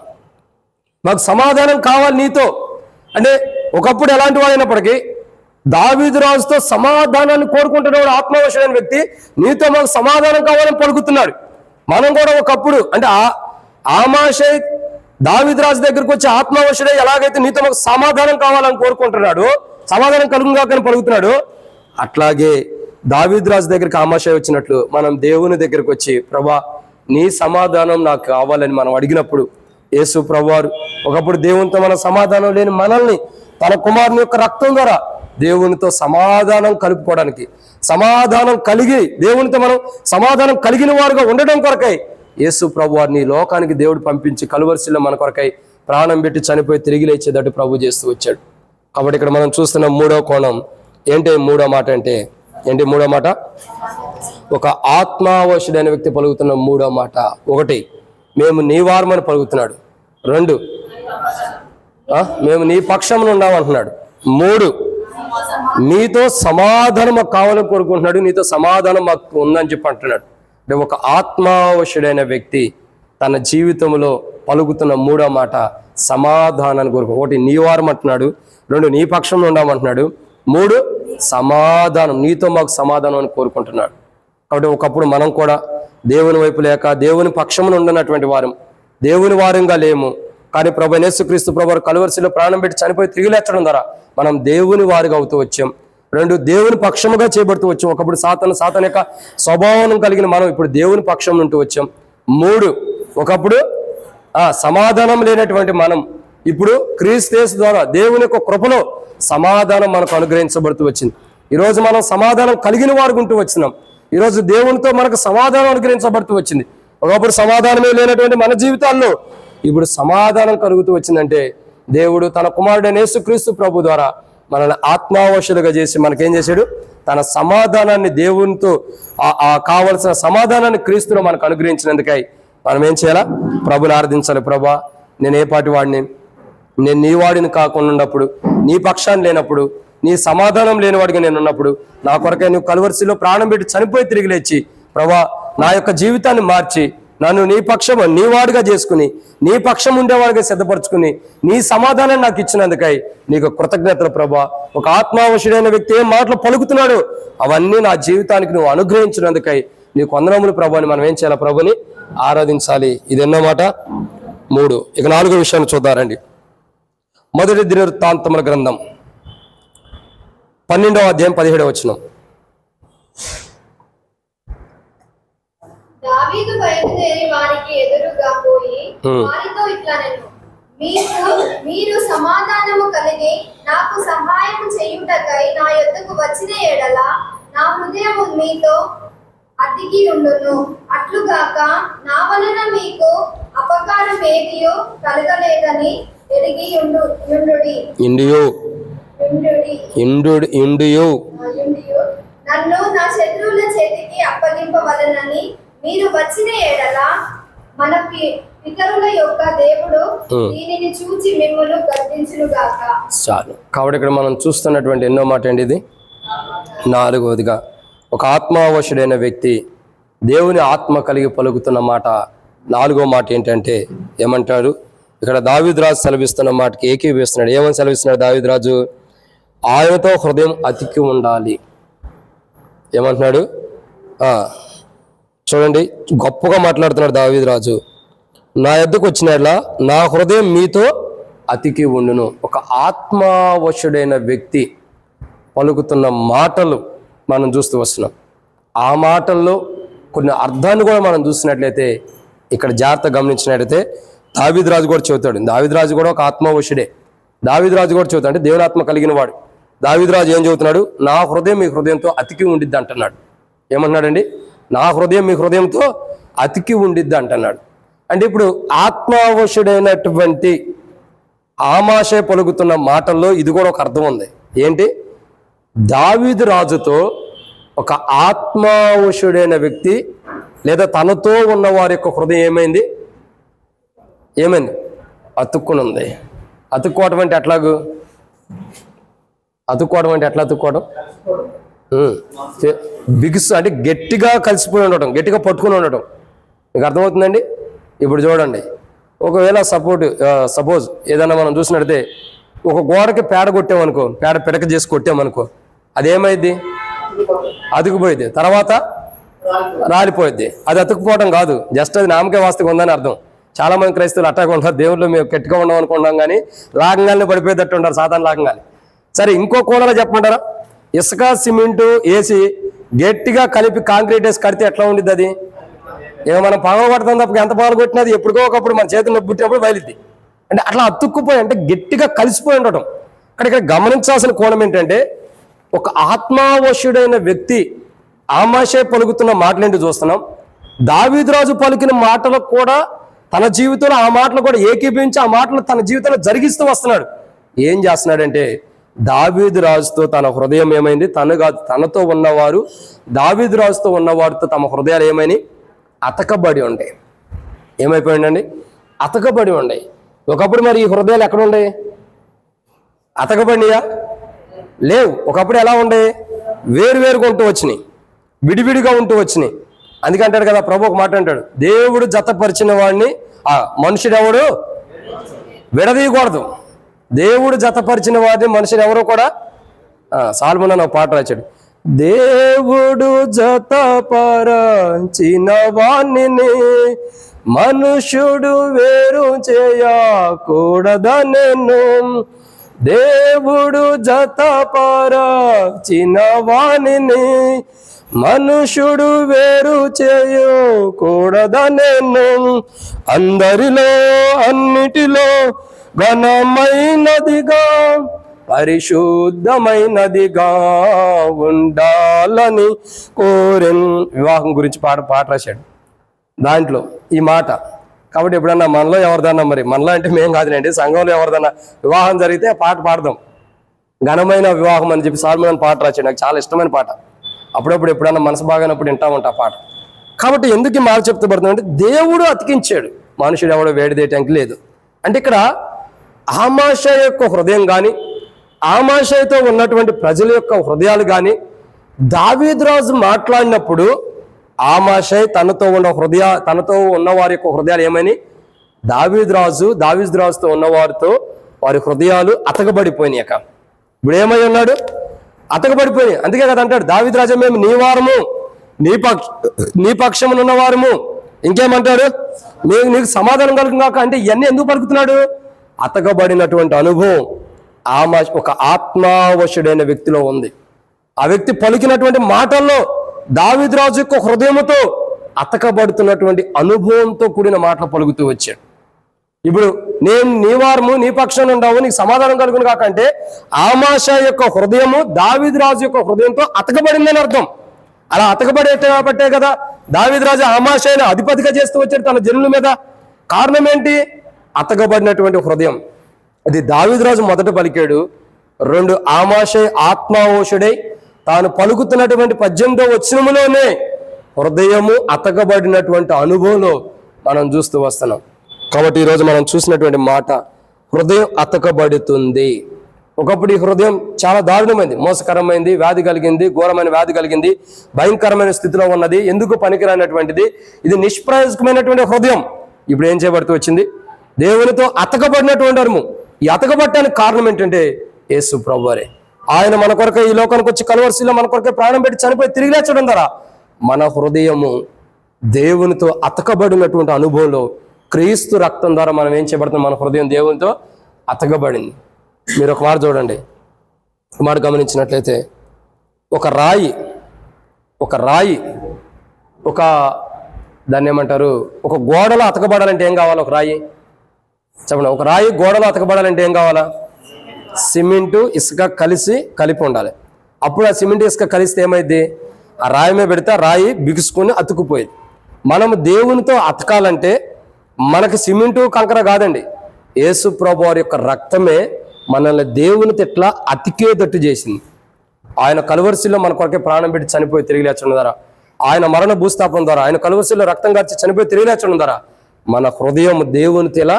మాకు సమాధానం కావాలి నీతో. అంటే ఒకప్పుడు ఎలాంటి వాడైనప్పటికీ దావీదు రాజుతో సమాధానాన్ని కోరుకుంటున్నవాడు ఆత్మవశుడైన వ్యక్తి నీతో మాకు సమాధానం కావాలని పలుకుతున్నాడు. మనం కూడా ఒకప్పుడు అంటే ఆమాశయ దావీదు రాజు దగ్గరకు వచ్చి ఆత్మవశుడై ఎలాగైతే నీతో మాకు సమాధానం కావాలని కోరుకుంటున్నాడు, సమాధానం కలుగుగాకని పలుకుతున్నాడు, అట్లాగే దావీదు రాజు దగ్గరికి ఆమాశయ వచ్చినట్లు మనం దేవుని దగ్గరికి వచ్చి, ప్రభా నీ సమాధానం నాకు కావాలని మనం అడిగినప్పుడు యేసు ప్రభువారు ఒకప్పుడు దేవునితో మన సమాధానం లేని మనల్ని తన కుమారుని యొక్క రక్తం ద్వారా దేవునితో సమాధానం కలుపుకోవడానికి, సమాధానం కలిగి దేవునితో మనం సమాధానం కలిగిన వారుగా ఉండడం కొరకై యేసు ప్రభువారిని లోకానికి దేవుడు పంపించి కలువరిశిలో మన కొరకై ప్రాణం పెట్టి చనిపోయి తిరిగి లేచేటట్టు ప్రభు చేస్తూ వచ్చాడు. కాబట్టి ఇక్కడ మనం చూస్తున్న మూడో కోణం ఏంటి? మూడో మాట అంటే ఏంటి? మూడో మాట ఒక ఆత్మావశుడైన వ్యక్తి పలుకుతున్న మూడో మాట, ఒకటి మేము నీ వారమని పలుకుతున్నాడు, 2 మేము నీ పక్షంలో ఉన్నామంటున్నాడు, 3 నీతో సమాధానం మాకు కావాలని కోరుకుంటున్నాడు, నీతో సమాధానం మాకు ఉందని చెప్పి అంటున్నాడు. అంటే ఒక ఆత్మావశుడైన వ్యక్తి తన జీవితంలో పలుకుతున్న మూడో మాట సమాధానాన్ని కోరుకు. ఒకటి నీ వారం అంటున్నాడు, 2 నీ పక్షంలో ఉండమంటున్నాడు, 3 సమాధానం, నీతో మాకు సమాధానం అని కోరుకుంటున్నాడు. కాబట్టి ఒకప్పుడు మనం కూడా దేవుని వైపు లేక దేవుని పక్షమున ఉండనటువంటి వారం, దేవుని వారంగా లేము. కానీ ప్రభు యేసుక్రీస్తు ప్రభు కలువరిశిలో ప్రాణం పెట్టి చనిపోయి తిరిగి లేచడం ద్వారా మనం దేవుని వారిగా అవుతూ వచ్చాం. 2 దేవుని పక్షముగా చేయబడుతూ వచ్చాం. ఒకప్పుడు సాతాను యొక్క స్వభావం కలిగిన మనం ఇప్పుడు దేవుని పక్షం నుండి వచ్చాం. 3 ఒకప్పుడు సమాధానం లేనటువంటి మనం ఇప్పుడు క్రీస్తు యేసు ద్వారా దేవుని యొక్క కృపలో సమాధానం మనకు అనుగ్రహించబడుతూ వచ్చింది. ఈరోజు మనం సమాధానం కలిగిన వారు ఉంటూ వచ్చినాం. ఈరోజు దేవునితో మనకు సమాధానం అనుగ్రహించబడుతూ వచ్చింది. ఒకప్పుడు సమాధానమే లేనటువంటి మన జీవితాల్లో ఇప్పుడు సమాధానం కలుగుతూ వచ్చిందంటే దేవుడు తన కుమారుడైన యేసుక్రీస్తు ప్రభు ద్వారా మనల్ని ఆత్మావశులుగా చేసి మనకేం చేశాడు? తన సమాధానాన్ని దేవునితో కావలసిన సమాధానాన్ని క్రీస్తులో మనకు అనుగ్రహించినందుకై మనం ఏం చేయాలా? ప్రభుని ఆరాధించాలి. ప్రభా, నేను ఏ పాటి వాడిని, నేను నీ వాడిని కాకుండా ఉన్నప్పుడు, నీ పక్షాన్ని లేనప్పుడు, నీ సమాధానం లేనివాడిగా నేను ఉన్నప్పుడు, నా కొరకై నువ్వు కలువరిశిలో ప్రాణం పెట్టి చనిపోయి తిరిగి లేచి ప్రభా నా యొక్క జీవితాన్ని మార్చి నన్ను నీ పక్షం నీ వాడిగా చేసుకుని నీ పక్షం ఉండేవాడిగా సిద్ధపరచుకుని నీ సమాధానం నాకు ఇచ్చినందుకై నీకు కృతజ్ఞతలు ప్రభా. ఒక ఆత్మావశుడైన వ్యక్తి ఏం మాటలు పలుకుతున్నాడు అవన్నీ నా జీవితానికి నువ్వు అనుగ్రహించినందుకై నీకు వందనములు ప్రభు అని మనం ఏం చేయాలి? ప్రభుని ఆరాధించాలి. ఇది ఎన్నో మాట? 3. ఇక 4వ విషయాన్ని చూద్దారండి. మొదటి దినవృత్తాంతముల గ్రంథం 12వ అధ్యాయం 17వ వచనం. దావీదు బయలుదేరి వారికి ఎదురుగా పోయి వారితో ఇట్లనెను, మీరు సమాధానము కలిగి నాకు సహాయం చేయుటకై నా యొద్దకు వచ్చిన ఎడల నా హృదయము మీతో అతికి ఉండును. అట్లుగాక నా వలన మీకు అపకారం ఏదియో కలగలేదని ఎరిగి యుండుడి. నన్ను నా శత్రువుల చేతికి అప్పగింపవలనని మీరు వచ్చిన ఎడల మన పితరుల యొక్క దేవుడు దీనిని చూచి మిమ్మల్ని గద్దించునుగాక. చాలు. కాబట్టి ఇక్కడ మనం చూస్తున్నటువంటి ఎన్నో మాట అండి ఇది. 4వదిగా, ఒక ఆత్మావశుడైన వ్యక్తి దేవుని ఆత్మ కలిగి పలుకుతున్న మాట. 4వ మాట ఏంటంటే ఏమంటాడు ఇక్కడ? దావీదు రాజు సెలవిస్తున్న మాటకి ఏకీభవిస్తున్నాడు. ఏమని సెలవిస్తున్నాడు దావీదు రాజు? ఆయనతో హృదయం అతికి ఉండాలి. ఏమంటున్నాడు చూడండి, గొప్పగా మాట్లాడుతున్నాడు దావీదు రాజు. నా యొద్దకు వచ్చినట్లా నా హృదయం మీతో అతికి ఉండును. ఒక ఆత్మావశుడైన వ్యక్తి పలుకుతున్న మాటలు మనం చూస్తూ వస్తున్నాం. ఆ మాటల్లో కొన్ని అర్థాన్ని కూడా మనం చూసినట్లయితే, ఇక్కడ జాగ్రత్త గమనించినట్లయితే దావీదు రాజు కూడా చెబుతాడు. దావీదు రాజు కూడా ఒక ఆత్మావశుడే. దావీదు రాజు కూడా చెబుతాడు, అంటే దేవుని ఆత్మ కలిగిన వాడు. దావీదు రాజు ఏం చెబుతున్నాడు? నా హృదయం మీ హృదయంతో అతికి ఉండిద్ది అంటున్నాడు. ఏమంటున్నాడండి? నా హృదయం మీ హృదయంతో అతికి ఉండిద్ది అంటున్నాడు. అంటే ఇప్పుడు ఆత్మావశుడైనటువంటి ఆమాశయ పలుకుతున్న మాటల్లో ఇది కూడా ఒక అర్థం ఉంది. ఏంటి? దావీదు రాజుతో ఒక ఆత్మావశుడైన వ్యక్తి లేదా తనతో ఉన్న వారి యొక్క హృదయం ఏమైంది? అతుక్కుని ఉంది. అతుక్కోవడం అంటే ఎట్లాగూ? అతుక్కోవడం అంటే ఎట్లా అతుక్కోవడం? బిగుసు అంటే గట్టిగా కలిసిపోయి ఉండటం, గట్టిగా పట్టుకుని ఉండటం. మీకు అర్థమవుతుందండి? ఇప్పుడు చూడండి, ఒకవేళ సపోజ్ ఏదైనా మనం చూసినట్లయితే ఒక గోడకి పేడ కొట్టామనుకో, పేడ పిడక చేసి కొట్టామనుకో, అదేమైంది? అతుకుపోయింది. తర్వాత రాలిపోయింది. అది అతుక్కుపోవడం కాదు, జస్ట్ అది నామకే వాస్తవం ఉందని అర్థం. చాలా మంది క్రైస్తవులు అట్టాగా ఉంటారు. దేవుళ్ళు మేము గట్టిగా ఉన్నాం అనుకుంటాం, కానీ లాగంగానే పడిపోయేటట్టు ఉంటారు, సాధారణ లాగంగానే. సరే, ఇంకో కోణంలో చెప్పమంటారా? ఇసుక సిమెంటు వేసి గట్టిగా కలిపి కాంక్రీట్ వేసి కడితే ఎట్లా ఉండిద్ది? అది ఏమో మనం పగల కొడతాం తప్ప ఎంత పగల కొట్టినది ఎప్పుడుకో ఒకప్పుడు మన చేతుల్లో పుట్టినప్పుడు బయలుద్ది. అంటే అట్లా అతుక్కుపోయి, అంటే గట్టిగా కలిసిపోయి ఉండటం. ఇక్కడ గమనించాల్సిన కోణం ఏంటంటే, ఒక ఆత్మావశుడైన వ్యక్తి ఆమాశయ పలుకుతున్న మాటలేంటి చూస్తున్నాం. దావీదు రాజు పలికిన మాటలకు కూడా తన జీవితంలో ఆ మాటలు కూడా ఏకీభవించి ఆ మాటలు తన జీవితంలో జరిగిస్తూ వస్తున్నాడు. ఏం చేస్తున్నాడంటే, దావీదు రాజుతో తన హృదయం ఏమైంది? తనతో ఉన్నవారు, దావీదు రాజుతో ఉన్నవారితో తమ హృదయాలు ఏమైనాయి? అతకబడి ఉంటాయి. ఏమైపోయిందండి? అతకబడి ఉన్నాయి. ఒకప్పుడు మరి ఈ హృదయాలు ఎక్కడ ఉండే? అతకబడియా? లేవు. ఒకప్పుడు ఎలా ఉండే? వేరువేరుగా ఉంటూ వచ్చినాయి, విడివిడిగా ఉంటూ వచ్చినాయి. అందుకంటాడు కదా ప్రభు ఒక మాట అంటాడు, దేవుడు జతపరిచిన వాడిని మనుషుడు ఎవడు విడదీయకూడదు. దేవుడు జతపరిచిన వాడిని మనుషుడు ఎవరు కూడా సాల్మోను ఒక పాట రాశాడు, దేవుడు జతపరచిన వాణ్ణి మనుషుడు వేరు చేయకూడదనెను. దేవుడు జతపరచిన వాణిని మనుషుడు వేరు చేయకూడదనెను. అందరిలో అన్నిటిలో ఘనమైనదిగా పరిశుద్ధమైనదిగా ఉండాలని కోరెన్. వివాహం గురించి పాట రాశాడు దాంట్లో ఈ మాట. కాబట్టి ఎప్పుడన్నా మనలో ఎవరిదన్నా, మరి మనలో అంటే మేము కాదులేండి, సంఘంలో ఎవరిదన్నా వివాహం జరిగితే పాట పాడదాం, ఘనమైన వివాహం అని చెప్పి సాల్మోను పాట రాశాడు. నాకు చాలా ఇష్టమైన పాట. అప్పుడప్పుడు ఎప్పుడన్నా మనసు బాగానప్పుడు వింటా ఉంటా పాట. కాబట్టి ఎందుకు ఈ మాట చెప్తూ అంటే దేవుడు అతికించాడు, మనుషుడు ఎవడో వేడిదేయటానికి లేదు. అంటే ఇక్కడ ఆమాశయ యొక్క హృదయం కానీ, ఆమాశయతో ఉన్నటువంటి ప్రజల యొక్క హృదయాలు కానీ దావీదు రాజు మాట్లాడినప్పుడు ఆమాశయ తనతో ఉన్న వారి యొక్క హృదయాలు ఏమని? దావీదు రాజుతో ఉన్నవారితో వారి హృదయాలు అతకబడిపోయినాయి. ఇప్పుడు ఏమై ఉన్నాడు? అతకబడిపోయినాయి. అందుకే కదా అంటాడు దావీదు రాజు, మేము నీ వారము, నీ పక్షమునున్న వారము. ఇంకేమంటాడు? మేము నీకు సమాధానం కలుగు కాక. అంటే ఇవన్నీ ఎందుకు పలుకుతున్నాడు? అతకబడినటువంటి అనుభవం ఒక ఆత్మావశుడైన వ్యక్తిలో ఉంది. ఆ వ్యక్తి పలికినటువంటి మాటల్లో దావీదు రాజు యొక్క హృదయముతో అతకబడుతున్నటువంటి అనుభవంతో కూడిన మాటలు పలుకుతూ వచ్చాడు. ఇప్పుడు నేను నీ వారము, నీ పక్షాన ఉండవు, నీకు సమాధానం కలుగును కాకంటే ఆమాశయ యొక్క హృదయము దావీదు రాజు యొక్క హృదయంతో అతకబడిందని అర్థం. అలా అతకబడేటబట్టే కదా దావీదు రాజు ఆమాషైన అధిపతిగా చేస్తూ వచ్చాడు తన జనుల మీద. కారణం ఏంటి? అతకబడినటువంటి హృదయం. అది దావీదు రాజు మొదట పలికాడు. 2 ఆమాషై ఆత్మావోషుడై తాను పలుకుతున్నటువంటి 18వ వచనములోనే హృదయము అతకబడినటువంటి అనుభవంలో మనం చూస్తూ వస్తున్నాం. కాబట్టి ఈరోజు మనం చూసినటువంటి మాట హృదయం అతకబడుతుంది. ఒకప్పుడు ఈ హృదయం చాలా దారుణమైంది, మోసకరమైంది, వ్యాధి కలిగింది, ఘోరమైన వ్యాధి కలిగింది, భయంకరమైన స్థితిలో ఉన్నది, ఎందుకు పనికిరానటువంటిది, ఇది నిష్ప్రయోజకమైనటువంటి హృదయం. ఇప్పుడు ఏం చేయబడుతూ వచ్చింది? దేవునితో అతకబడినటువంటి అరుము. ఈ అతకబడటానికి కారణం ఏంటంటే యేసు ప్రభువారే. ఆయన మన కొరకే ఈ లోకానికి వచ్చి కల్వరిశిలో మన కొరకే ప్రాణం పెట్టి చనిపోయి తిరిగి లేచడం ద్వారా మన హృదయము దేవునితో అతకబడినటువంటి అనుభవంలో క్రీస్తు రక్తం ద్వారా మనం ఏం చేయబడుతున్నాం? మన హృదయం దేవునితో అతకబడింది. మీరు ఒక మాట చూడండి, ఒక మాట గమనించినట్లయితే ఒక రాయి దాన్ని ఏమంటారు, ఒక గోడలో అతకబడాలంటే ఏం కావాలి? ఒక రాయి చెప్పండి. ఒక రాయి గోడలో అతకబడాలంటే ఏం కావాలా? సిమెంటు ఇసుక కలిపి ఉండాలి. అప్పుడు ఆ సిమెంట్ ఇసుక కలిస్తే ఏమైంది? ఆ రాయి మీద పెడితే ఆ రాయి బిగుసుకొని అతుకుపోయేది. మనం దేవునితో అతకాలంటే మనకి సిమెంటు కంకర కాదండి, యేసు ప్రభువారి యొక్క రక్తమే మనల్ని దేవునితో ఎట్లా అతికేటట్టు చేసింది. ఆయన కల్వరిశిలో మన కొరకే ప్రాణం పెట్టి చనిపోయి తిరిగి లేచడం ద్వారా, ఆయన మరణ భూస్థాపన ద్వారా, ఆయన కల్వరిశిలో రక్తం కార్చి చనిపోయి తిరిగి లేచడం ద్వారా మన హృదయం దేవునితో ఇలా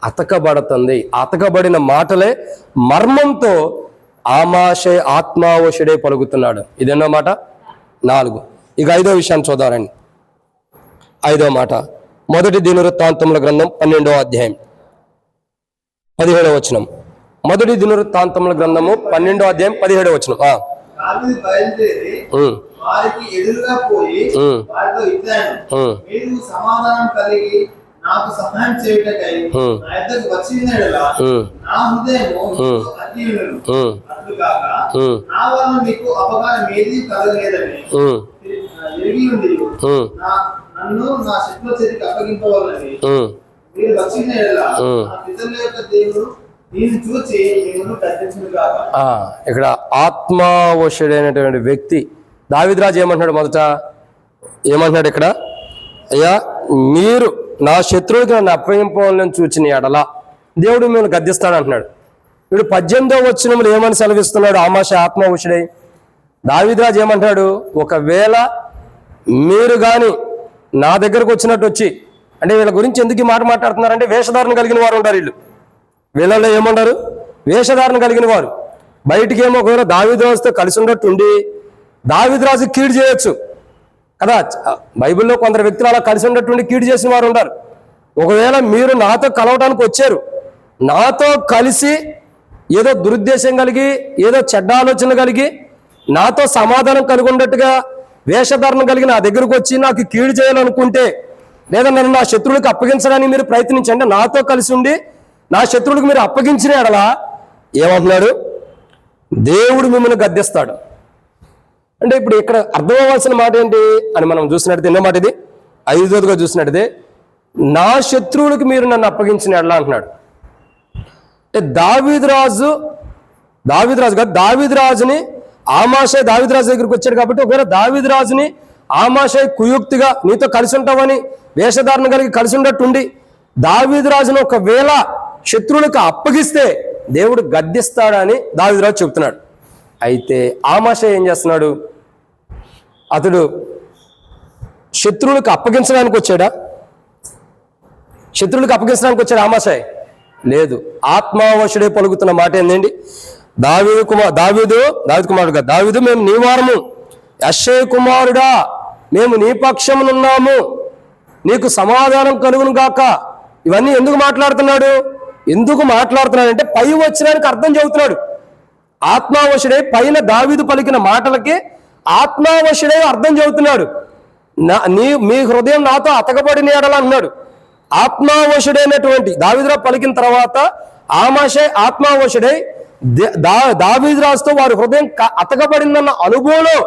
అతకబడుతుంది. అతకబడిన మాటలే మర్మంతో ఆమాషే ఆత్మావశుడే పలుకుతున్నాడు. ఇదేనో మాట 4. ఇక 5వ విషయాన్ని చూద్దారండి. 5వ మాట మొదటి దినవృత్తాంతముల గ్రంథం 12వ అధ్యాయం 17వ వచనం. మొదటి దినవృత్తాంతముల గ్రంథము 12వ అధ్యాయం 17వ వచనం. వారికి ఎదురుగా పోయి వారితో ఇచ్చాను, మీరు సమాధానం కలిగి నాకు సహాయం చేయుటకై నా యొద్దకు వచ్చిన యెడల నా హృదయము అన్యులను అట్లు కాక నా వలన మీకు అపకారం ఏదీ కలగలేదని ఎరిగి ఉండి నన్ను నా శత్రువుల చేతికి అప్పగింపవాలని మీరు వచ్చిన యెడల నా పితరుల యొక్క దేవుడు దీన్ని చూచి మిమ్మల్ని కర్తించును గాక. ఇక్కడ ఆత్మావశుడైనటువంటి వ్యక్తి దావీదు రాజు ఏమంటున్నాడు? మొదట ఏమంటున్నాడు ఇక్కడ? అయ్యా, మీరు నా శత్రువుకి నన్ను అప్పగింపవాలని చూచిన ఎడల దేవుడు మిమ్మల్ని గద్దిస్తాడు అంటున్నాడు. ఇప్పుడు 18వ వచనంలో ఏమని సెలవిస్తున్నాడు? ఆమాష ఆత్మావశుడై దావీదు రాజు ఏమంటాడు? ఒకవేళ మీరు కానీ నా దగ్గరకు వచ్చినట్టు వచ్చి, అంటే వీళ్ళ గురించి ఎందుకు ఈ మాట మాట్లాడుతున్నారంటే వేషధారణ కలిగిన వారు ఉంటారు. వీళ్ళలో ఏమంటారు? వేషధారణ కలిగిన వారు. బయటికి ఏమో ఒకవేళ దావీదు రాజుతో కలిసి ఉన్నట్టు ఉండి దావీదు రాజు కీడు చేయొచ్చు కదా. బైబిల్లో కొందరు వ్యక్తులు అలా కలిసి ఉన్నట్టుండి కీడు చేసిన వారు ఉంటారు. ఒకవేళ మీరు నాతో కలవడానికి వచ్చారు, నాతో కలిసి ఏదో దురుద్దేశం కలిగి, ఏదో చెడ్డ ఆలోచన కలిగి, నాతో సమాధానం కలిగి ఉన్నట్టుగా వేషధారణ కలిగి నా దగ్గరకు వచ్చి నాకు కీడు చేయాలనుకుంటే, లేదా నన్ను నా శత్రువులకు అప్పగించడానికి మీరు ప్రయత్నించండి, నాతో కలిసి ఉండి నా శత్రువులకు మీరు అప్పగించిన ఎడల ఏమంటున్నాడు? దేవుడు మిమ్మల్ని గద్దిస్తాడు. అంటే ఇప్పుడు ఇక్కడ అర్థం అవ్వాల్సిన మాట ఏంటి అని మనం చూసినట్టు ఎన్నో మాట ఇది 5వదిగా చూసినట్టుదే, నా శత్రువులకు మీరు నన్ను అప్పగించిన ఎడలా అంటున్నాడు. అంటే దావీదు రాజు కాదు, దావీదు రాజుని ఆమాషై దావీదు రాజు దగ్గరికి వచ్చాడు కాబట్టి ఒకవేళ దావీదు రాజుని ఆమాషై కుయుక్తిగా నీతో కలిసి ఉంటామని వేషధారణ కలిగి కలిసి ఉన్నట్టుండి దావీదు రాజును ఒకవేళ శత్రువులకు అప్పగిస్తే దేవుడు గద్దిస్తాడని దావీదు రాజు చెబుతున్నాడు. అయితే ఆమాషై ఏం చేస్తున్నాడు? అతడు శత్రువులకు అప్పగించడానికి వచ్చాడా? శత్రువులకు అప్పగించడానికి వచ్చాడు ఆమాషై? లేదు. ఆత్మావశుడే పలుకుతున్న మాట ఏంటండి? దావీదు కుమారుడు కాదు, దావీదు మేము నీ వారము, యెష్షయి కుమారుడా మేము నీ పక్షమునున్నాము, నీకు సమాధానం కలుగును గాక. ఇవన్నీ ఎందుకు మాట్లాడుతున్నాడు? అంటే పై వచ్చినానికి అర్థం చెబుతున్నాడు. ఆత్మావశుడై పైన దావీదు పలికిన మాటలకి ఆత్మావశుడై అర్థం చెబుతున్నాడు. మీ హృదయం నాతో అతకబడిన ఎడల అన్నాడు. ఆత్మావశుడైనటువంటి దావీదురాజు పలికిన తర్వాత ఆమాషై ఆత్మావశుడై దావీదురాజుతో వారి హృదయం అతకబడిందన్న అనుభవంలో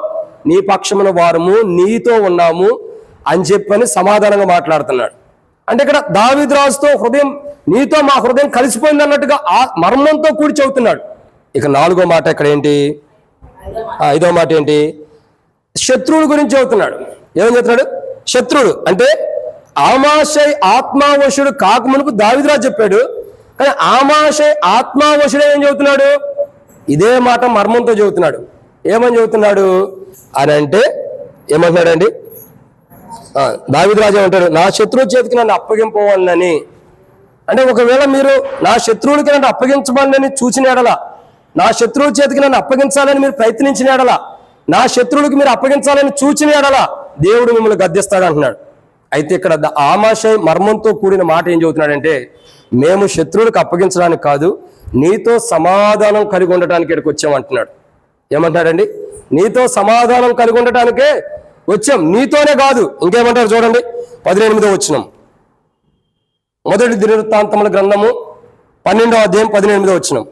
నీ పక్షమున వారము, నీతో ఉన్నాము అని చెప్పని సమాధానంగా మాట్లాడుతున్నాడు. అంటే ఇక్కడ దావీదురాజుతో హృదయం, నీతో మా హృదయం కలిసిపోయింది అన్నట్టుగా ఆ మర్మంతో కూడి చెబుతున్నాడు. ఇక 4వ మాట ఇక్కడ ఏంటి? 5వ మాట ఏంటి? శత్రువుల గురించి చెబుతున్నాడు. ఏమని చెప్తున్నాడు? శత్రువుడు అంటే ఆమాషై ఆత్మావశుడు కాకమునుపు దావీదురాజు చెప్పాడు. కానీ ఆమాషై ఆత్మావశుడే ఏం చెబుతున్నాడు? ఇదే మాట మర్మంతో చెబుతున్నాడు. ఏమని చెబుతున్నాడు అని అంటే ఏమంటున్నాడండి? దావీదురాజు ఏమంటాడు? నా శత్రువు చేతికి నన్ను అప్పగింపవాలని. అంటే ఒకవేళ మీరు నా శత్రువులకి నన్ను అప్పగించమని చూసిన ఎడల, నా శత్రువుల చేతికి నన్ను అప్పగించాలని మీరు ప్రయత్నించిన ఎడల, నా శత్రువులకి మీరు అప్పగించాలని చూచిన ఎడల దేవుడు మిమ్మల్ని గద్దిస్తాడు అంటున్నాడు. అయితే ఇక్కడ ఆమాషై మర్మంతో కూడిన మాట ఏం చెబుతున్నాడంటే, మేము శత్రువులకు అప్పగించడానికి కాదు, నీతో సమాధానం కలిగి ఉండటానికి ఇక్కడికి వచ్చామంటున్నాడు. ఏమంటాడండి? నీతో సమాధానం కలిగి ఉండటానికే వచ్చాం, నీతోనే కాదు. ఇంకేమంటారు చూడండి, 18వ వచనం, మొదటి దినవృత్తాంతముల గ్రంథము 12వ అధ్యాయం 18వ వచనం.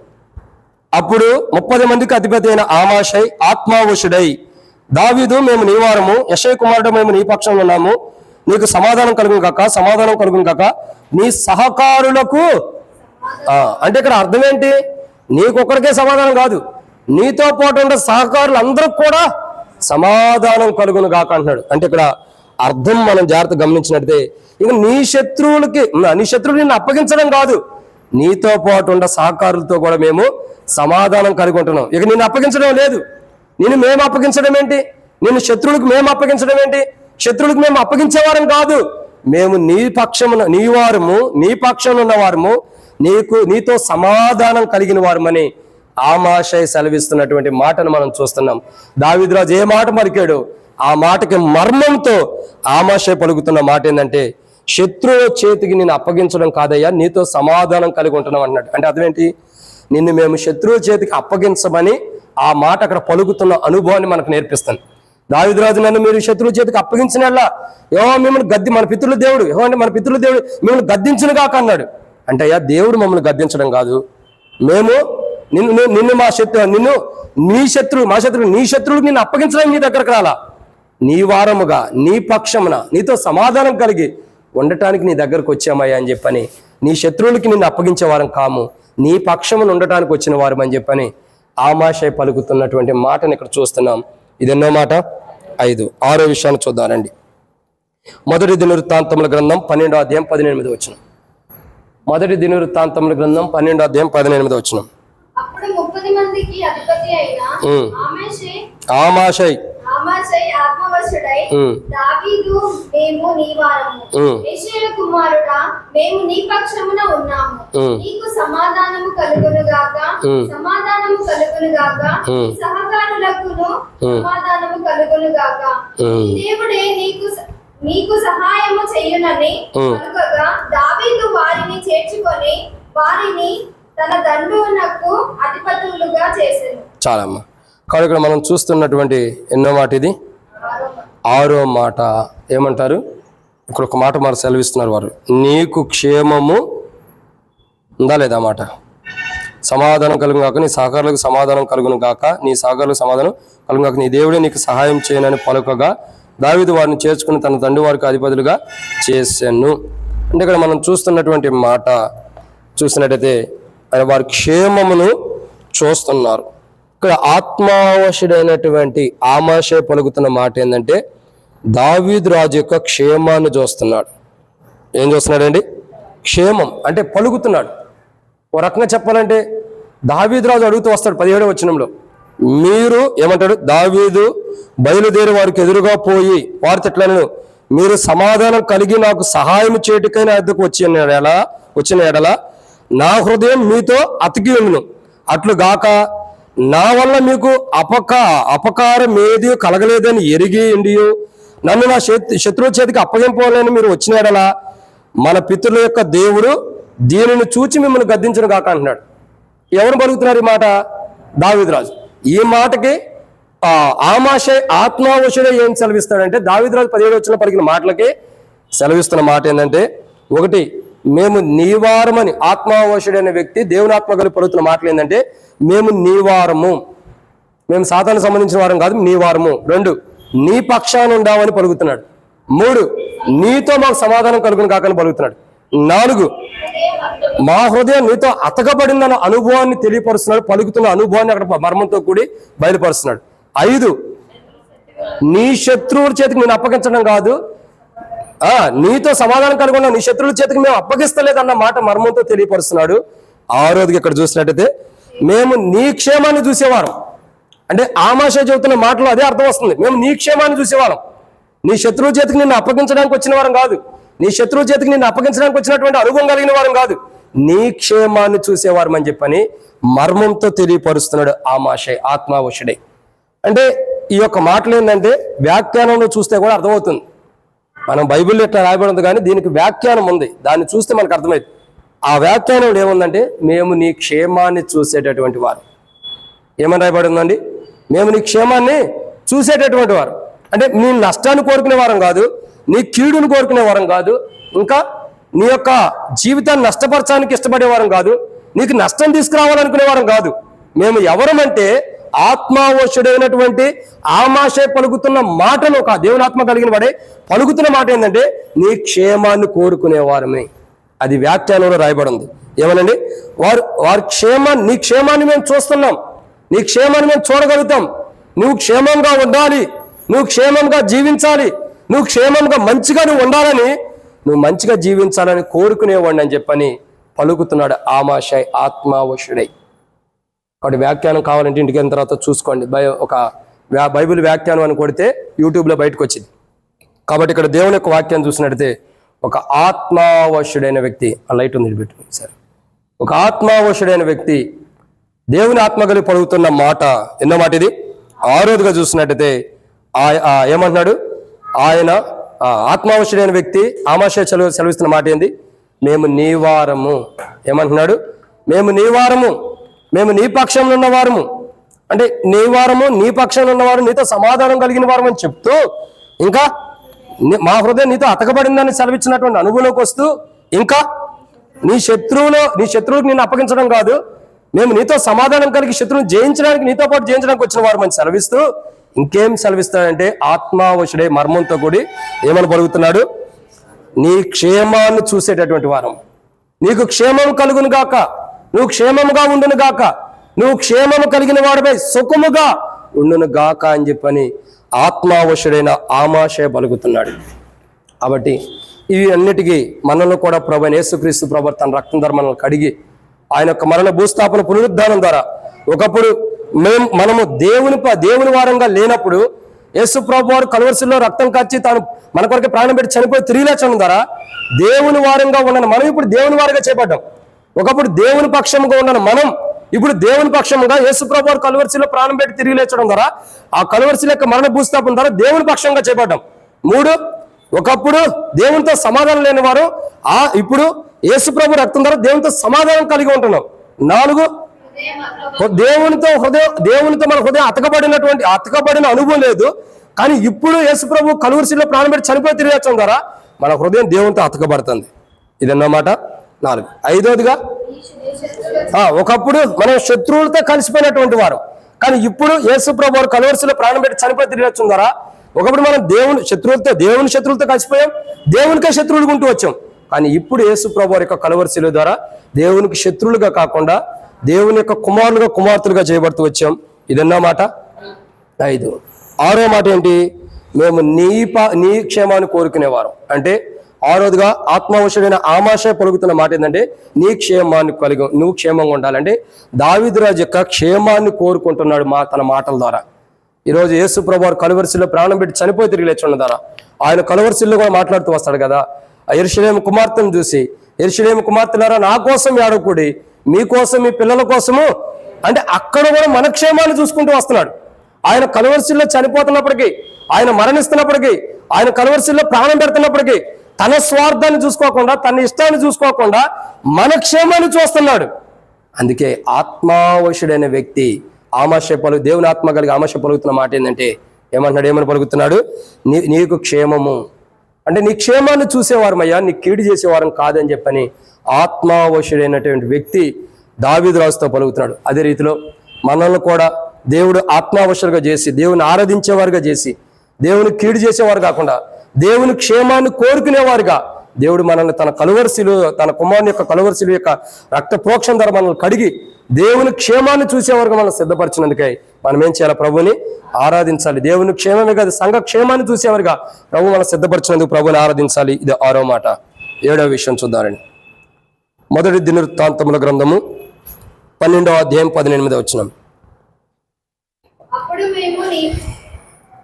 అప్పుడు 30 మందికి అధిపతి అయిన ఆమాషై ఆత్మావశుడై దావీదు, మేము నీ వారము, యెషయా కుమారుడు మేము నీ పక్షంలో ఉన్నాము, నీకు సమాధానం కలుగును కాక, సమాధానం కలుగును కాక నీ సహకారులకు. అంటే ఇక్కడ అర్థం ఏంటి? నీకొక్కడికే సమాధానం కాదు, నీతో పాటు ఉన్న సహకారులు అందరికి కూడా సమాధానం కలుగును కాక అంటున్నాడు. అంటే ఇక్కడ అర్థం మనం జాగ్రత్త గమనించినట్టే, ఇక నీ శత్రువులు నిన్ను అప్పగించడం కాదు, నీతో పాటు ఉన్న సహకారులతో కూడా మేము సమాధానం కలిగి ఉంటున్నాం. ఇక నిన్ను అప్పగించడం లేదు. మేము అప్పగించడం ఏంటి? నిన్ను శత్రువులకు మేము అప్పగించడం ఏంటి? శత్రువులకు మేము అప్పగించేవారం కాదు, మేము నీ పక్షమున నీ వారము, నీ పక్షంలో ఉన్న వారము, నీతో సమాధానం కలిగిన వారమని ఆమాషై సెలవిస్తున్నటువంటి మాటను మనం చూస్తున్నాం. దావీదురాజు ఏ మాట పలికాడు, ఆ మాటకి మర్మంతో ఆమాషై పలుకుతున్న మాట ఏంటంటే, శత్రువు చేతికి నేను అప్పగించడం కాదయ్యా, నీతో సమాధానం కలిగి ఉంటున్నాం అన్నాడు. అంటే అదేంటి? నిన్ను మేము శత్రువు చేతికి అప్పగించమని ఆ మాట అక్కడ పలుకుతున్న అనుభవాన్ని మనకు నేర్పిస్తాను. దావీదురాజు, నన్ను మీరు శత్రువు చేతికి అప్పగించినలా మిమ్మల్ని మన పితృల దేవుడు, అంటే మన పితృల దేవుడు మిమ్మల్ని గద్దించును కాక అన్నాడు. అంటే అయ్యా, దేవుడు మమ్మల్ని గద్దించడం కాదు, మేము నిన్ను మా శత్రువు నీ శత్రువుకి నిన్ను అప్పగించడానికి నీ దగ్గరకు రాలా, నీ వారముగా నీ పక్షమున నీతో సమాధానం కలిగి ఉండటానికి నీ దగ్గరకు వచ్చామయ్యా అని చెప్పని, నీ శత్రువులకి నిన్ను అప్పగించే వారం కాము, నీ పక్షమును ఉండటానికి వచ్చిన వారం అని చెప్పని ఆమాషై పలుకుతున్నటువంటి మాటను ఇక్కడ చూస్తున్నాం. ఇదెన్నో మాట? 5. 6వ విషయాన్ని చూద్దామండి. మొదటి దినవృత్తాంతముల గ్రంథం 12వ అధ్యాయం 18వ వచనం. మొదటి దినవృత్తాంతముల గ్రంథం 12వ అధ్యాయం 18వ వచనం. అప్పుడు 30 మందికి అధిపతి అయిన ఆమాషై ఆత్మవశుడై దావీదు, మేము నీ వారము, యెషయా కుమారుడా మేము నీ పక్షమున ఉన్నాము, నీకు సమాధానము కలుగును గాక, సమాధానము కలుగును గాక, సహకారులకును సమాధానము కలుగును గాక, దేవుడే నీకు సహాయము చేయునని పలుకగా దావీదు వారిని చేర్చుకొని వారిని తన దండునకు అధిపతులుగా చేసెను. చాలమ్మా. కాబట్టి ఇక్కడ మనం చూస్తున్నటువంటి ఎన్నో మాట ఇది? 6వ మాట. ఏమంటారు ఇక్కడ? ఒక మాట మరి సెలవిస్తున్నారు వారు, నీకు క్షేమము ఉందా లేదా మాట? సమాధానం కలుగును కాక, నీ సహకారులకు సమాధానం కలుగును కాక, నీ సహకారులకు సమాధానం కలుగును కాక, నీ దేవుడే నీకు సహాయం చేయనని పలుకగా దావీదు వారిని చేర్చుకుని తన తండ్రి వారికి అధిపతులుగా చేశాను. అంటే ఇక్కడ మనం చూస్తున్నటువంటి మాట చూసినట్టయితే ఆయన వారి క్షేమమును చూస్తున్నారు. ఇక్కడ ఆత్మావశుడైనటువంటి ఆమాషై పలుకుతున్న మాట ఏంటంటే, దావీదు రాజు యొక్క క్షేమాన్ని చూస్తున్నాడు. ఏం చూస్తున్నాడండి? క్షేమం అంటే పలుకుతున్నాడు. ఓ రకంగా చెప్పాలంటే దావీదు రాజు అడుగుతూ వస్తాడు 17వ వచనంలో, మీరు ఏమంటాడు? దావీదు బయలుదేరి వారికి ఎదురుగా పోయి వారితో ఎట్లను, మీరు సమాధానం కలిగి నాకు సహాయం చేయటికై నా వద్దకు వచ్చిన ఎడల నా హృదయం మీతో అతికి ఉండును, అట్లుగాక నా వల్ల మీకు అపకారం ఏది కలగలేదని ఎరిగి ఉండియు నన్ను నా శత్రువు చేతికి అప్పగింపాలని మీరు వచ్చిన ఎడల మన పితరుల యొక్క దేవుడు దీనిని చూచి మిమ్మల్ని గద్దించను కాక అంటున్నాడు. ఎవరు పలుకుతున్నారు ఈ మాట? దావీదు రాజు. ఈ మాటకి ఆమాషై ఆత్మావశుడే ఏం సెలవిస్తాడంటే, దావీదు రాజు 17వ వచనంలో పలికిన మాటలకి సెలవిస్తున్న మాట ఏంటంటే, ఒకటి, మేము నీవారమని ఆత్మావశుడైన వ్యక్తి దేవుని ఆత్మ కలిగి పలుకుతున్న మాటలు ఏంటంటే, మేము నీవారము, మేము సాతానికి సంబంధించిన వారం కాదు, నీవారము. 2, నీ పక్షాన ఉండామని పలుకుతున్నాడు. 3, నీతో మాకు సమాధానం కలుగును కాకని పలుకుతున్నాడు. 4, మా హృదయం నీతో అతకబడిందన్న అనుభవాన్ని తెలియపరుస్తున్నాడు. పలుకుతున్న అనుభవాన్ని అక్కడ మర్మంతో కూడి బయలుపరుస్తున్నాడు. 5, నీ శత్రువుల చేతికి నేను అప్పగించడం కాదు, నీతో సమాధానం కలిగి ఉన్న నీ శత్రువుల చేతికి మేము అప్పగిస్తలేదన్న మాట మర్మంతో తెలియపరుస్తున్నాడు. 6వదిగా ఇక్కడ చూసినట్టయితే మేము నీ క్షేమాన్ని చూసేవారం. అంటే ఆమాష చెబుతున్న మాటలో అదే అర్థం వస్తుంది. మేము నీ క్షేమాన్ని చూసేవాళ్ళం. నీ శత్రువు చేతికి నిన్ను అప్పగించడానికి వచ్చిన వారం కాదు, నీ శత్రువు చేతికి నిన్ను అప్పగించడానికి వచ్చినటువంటి అనుభవం కలిగిన వారం కాదు, నీ క్షేమాన్ని చూసేవారం అని చెప్పని మర్మంతో తెలియపరుస్తున్నాడు ఆమాషై, ఆత్మావశుడై. అంటే ఈ యొక్క మాటలు ఏంటంటే వ్యాఖ్యానంలో చూస్తే కూడా అర్థమవుతుంది. మనం బైబిల్లో ఇట్లా రాయబడింది కానీ దీనికి వ్యాఖ్యానం ఉంది, దాన్ని చూస్తే మనకు అర్థమైంది. ఆ వ్యాఖ్యానంలో ఏముందంటే మేము నీ క్షేమాన్ని చూసేటటువంటి వారు. ఏమని రాయబడి ఉందండి? మేము నీ క్షేమాన్ని చూసేటటువంటి వారు. అంటే నీ నష్టాన్ని కోరుకునే వారం కాదు, నీ కీడును కోరుకునే వారం కాదు, ఇంకా నీ యొక్క జీవితాన్ని నష్టపరచడానికి ఇష్టపడే వారం కాదు, నీకు నష్టం తీసుకురావాలనుకునే వారం కాదు. మేము ఎవరమంటే ఆత్మావశుడైనటువంటి ఆమాషే పలుకుతున్న మాటను, ఒక దేవుని ఆత్మ కలిగిన వాడే పలుకుతున్న మాట ఏంటంటే నీ క్షేమాన్ని కోరుకునే వారమే. అది వ్యాఖ్యానంలో రాయబడి ఉంది. ఏమనండి? వారి నీ క్షేమాన్ని మేము చూస్తున్నాం, నీ క్షేమాన్ని మేము చూడగలుగుతాం. నువ్వు క్షేమంగా ఉండాలి, నువ్వు క్షేమంగా జీవించాలి, నువ్వు క్షేమంగా మంచిగా నువ్వు ఉండాలని, నువ్వు మంచిగా జీవించాలని కోరుకునేవాడిని అని చెప్పని పలుకుతున్నాడు ఆమాషై, ఆత్మావశుడై. కాబట్టి వ్యాఖ్యానం కావాలంటే ఇంటికి వెళ్ళిన తర్వాత చూసుకోండి. ఒక బైబిల్ వ్యాఖ్యానం అని కొడితే యూట్యూబ్లో బయటకు వచ్చింది. కాబట్టి ఇక్కడ దేవుని యొక్క వాక్యాన్ని చూసినట్టయితే ఒక ఆత్మావశుడైన వ్యక్తి, ఆ లైట్ ఉంది పెట్టు సరే, ఒక ఆత్మావశుడైన వ్యక్తి దేవుని ఆత్మగలి పలుకుతున్న మాట ఎన్నో మాట ఇది? 6వదిగా చూసినట్టయితే ఏమంటున్నాడు? ఆయన ఆత్మావశుడైన వ్యక్తి ఆమాషయ సెలవిస్తున్న మాట ఏంది? మేము నీ వారము. ఏమంటున్నాడు? మేము నీ వారము, మేము నీ పక్షంలో ఉన్నవారము. అంటే నీ వారము, నీ పక్షంలో ఉన్నవారు, నీతో సమాధానం కలిగిన వారము అని చెప్తూ ఇంకా మా హృదయం నీతో అతకబడిందని సెలవిచ్చినటువంటి అనుభవంలోకి వస్తూ ఇంకా నీ శత్రువులకు నిన్ను అప్పగించడం కాదు, మేము నీతో సమాధానం కలిగి శత్రువుని జయించడానికి, నీతో పాటు జయించడానికి వచ్చిన వారు అని సెలవిస్తూ ఇంకేం సెలవిస్తాడంటే ఆత్మావశుడే మర్మంతో కూడి ఏమని పలుకుతున్నాడు? నీ క్షేమాన్ని చూసేటటువంటి వారం. నీకు క్షేమం కలుగును గాక, నువ్వు క్షేమముగా ఉండును గాక, నువ్వు క్షేమము కలిగిన వాడిపై సుఖముగా ఉండును గాక అని చెప్పని ఆత్మావశుడైన ఆమాషయ పలుకుతున్నాడు. కాబట్టి ఇవి అన్నిటికీ మనలో కూడా ప్రభు యేసుక్రీస్తు ప్రభు తన రక్తం ద్వారా మనల్ని కడిగి ఆయన యొక్క మరణ భూస్థాపన పునరుద్ధానం ద్వారా ఒకప్పుడు మనము దేవుని వారంగా లేనప్పుడు యేసు ప్రభు వారు కల్వరిశిలో రక్తం కాచి తాను మన కొరకు ప్రాణం పెట్టి చనిపోయి తిరిగి లేచడం ద్వారా దేవుని వారంగా ఉన్న మనం ఇప్పుడు దేవుని వారంగా చేపడ్డాం. ఒకప్పుడు దేవుని పక్షముగా ఉన్న మనం ఇప్పుడు దేవుని పక్షముగా యేసు ప్రభు వారు కల్వరిశిలో ప్రాణం పెట్టి తిరిగి లేచడం ద్వారా ఆ కల్వరిశిల యొక్క మరణ భూస్థాపన ద్వారా దేవుని పక్షంగా చేపడ్డాం. 3, ఒకప్పుడు దేవునితో సమాధానం లేని వారు ఇప్పుడు యేసు ప్రభు రక్తం ద్వారా దేవునితో సమాధానం కలిగి ఉంటున్నాం. 4, దేవునితో మన హృదయం అతకబడిన అనుభవం లేదు, కానీ ఇప్పుడు యేసు ప్రభు కల్వరిశిలో ప్రాణం పెట్టి చనిపోయి తిరిగి లేచడం ద్వారా మన హృదయం దేవునితో అతకబడుతుంది. ఇదన్నమాట 4. 5వదిగా ఒకప్పుడు మనం శత్రువులతో కలిసిపోయినటువంటి వారు, కానీ ఇప్పుడు యేసు ప్రభు వారు కల్వరిశిలో ప్రాణం పెట్టి చనిపోయి తిరిగి లేచడం ద్వారా ఒకప్పుడు మనం దేవుని శత్రువులతో కలిసిపోయాం, దేవునికే శత్రువులుగా ఉంటూ వచ్చాం. కానీ ఇప్పుడు యేసు ప్రభు వారి యొక్క కల్వరిశిల ద్వారా దేవునికి శత్రువులుగా కాకుండా దేవుని యొక్క కుమార్తెలుగా చేయబడుతూ వచ్చాం. ఇదన్నమాట 5. 6వ మాట ఏంటి? మేము నీ క్షేమాన్ని కోరుకునేవారం. అంటే 6వదిగా ఆత్మావశుడైన ఆమాషయ పలుకుతున్న మాట ఏంటంటే నీ క్షేమాన్ని నువ్వు క్షేమంగా ఉండాలంటే దావీదు రాజు యొక్క క్షేమాన్ని కోరుకుంటున్నాడు తన మాటల ద్వారా. ఈరోజు యేసు ప్రభు వారు కల్వరిశిలో ప్రాణం పెట్టి చనిపోయి తిరిగి లేచడం ద్వారా ఆయన కల్వరిశిలో కూడా మాట్లాడుతూ వస్తాడు కదా, యెరూషలేము కుమార్తెను చూసి, యెరూషలేము కుమార్తెలారా నా కోసం ఏడవకుడి, మీకోసం మీ పిల్లల కోసము. అంటే అక్కడ కూడా మన క్షేమాన్ని చూసుకుంటూ వస్తున్నాడు. ఆయన కల్వరిశిలో చనిపోతున్నప్పటికీ, ఆయన మరణిస్తున్నప్పటికీ, ఆయన కల్వరిశిలో ప్రాణం పెడుతున్నప్పటికీ తన స్వార్థాన్ని చూసుకోకుండా, తన ఇష్టాన్ని చూసుకోకుండా మన క్షేమాన్ని చూస్తున్నాడు. అందుకే ఆత్మావశుడైన వ్యక్తి దేవుని ఆత్మ కలిగి ఆమాషయ పలుకుతున్న మాట ఏంటంటే ఏమని పలుకుతున్నాడు? నీకు క్షేమము అంటే నీ క్షేమాన్ని చూసేవారమయ్యా, నీ కీడు చేసేవారం కాదని చెప్పని ఆత్మావశుడైనటువంటి వ్యక్తి దావీదు రాజుతో పలుకుతున్నాడు. అదే రీతిలో మనల్ని కూడా దేవుడు ఆత్మావశులుగా చేసి, దేవుని ఆరాధించేవారుగా చేసి, దేవుని కీడు చేసేవారు కాకుండా దేవుని క్షేమాన్ని కోరుకునేవారుగా దేవుడు మనల్ని తన కుమారుని యొక్క కలువరిశిల యొక్క రక్త ప్రోక్షణ ద్వారా మనల్ని కడిగి దేవుని క్షేమాన్ని చూసే వరకు మనం సిద్ధపరిచినందుకై మనం ఏం చేయాలి? ప్రభుని ఆరాధించాలి. దేవుని క్షేమమే కాదు, సంఘ క్షేమాన్ని చూసేవారుగా ప్రభు మనం సిద్ధపరిచినందుకు ప్రభుని ఆరాధించాలి. ఇది 6వ మాట. 7వ విషయం చూద్దామండి. మొదటి దినవృత్తాంతముల గ్రంథము 12వ అధ్యాయం 18వ వచనం.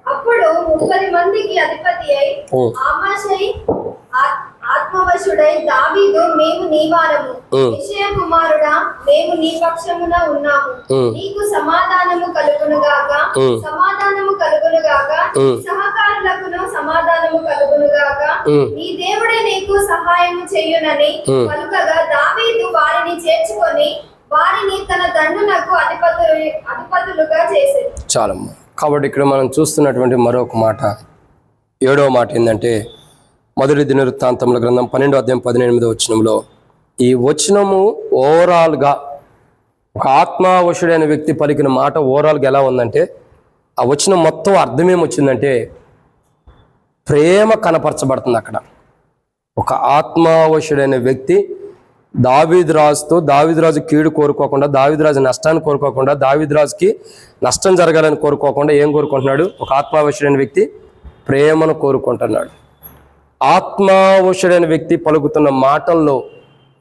అప్పుడు 30 మందికి అధిపతి అయి ఆమాషై ఆత్మవశుడై దావీదు, మేము నీ వారము, యెషయా కుమారుడా, మేము నీ పక్షమున ఉన్నాము, నీకు సమాధానము కలుగునుగాక, సమాధానము కలుగునుగాక, సహకారులకును సమాధానము కలుగునుగాక, నీ దేవుడే నీకు సహాయము చెయ్యునని పలుకగా దావీదు వారిని చేర్చుకొని వారిని తన దండునకు అధిపతులుగా చేసేది. చాలమ్మా. కాబట్టి ఇక్కడ మనం చూస్తున్నటువంటి మరొక మాట, 7వ మాట ఏంటంటే మొదటి దినవృత్తాంతముల గ్రంథం 12వ అధ్యాయం 18వ వచనంలో ఈ వచనము ఓవరాల్గా ఒక ఆత్మావశుడైన వ్యక్తి పలికిన మాట ఓవరాల్గా ఎలా ఉందంటే, ఆ వచనం మొత్తం అర్థం ఏమొచ్చిందంటే ప్రేమ కనపరచబడుతుంది అక్కడ. ఒక ఆత్మావశుడైన వ్యక్తి దావీదు రాజు కీడు కోరుకోకుండా, దావీదు రాజు నష్టాన్ని కోరుకోకుండా, దావీదు రాజుకి నష్టం జరగాలని కోరుకోకుండా ఏం కోరుకుంటున్నాడు? ఒక ఆత్మావశుడైన వ్యక్తి ప్రేమను కోరుకుంటున్నాడు. ఆత్మావశుడైన వ్యక్తి పలుకుతున్న మాటల్లో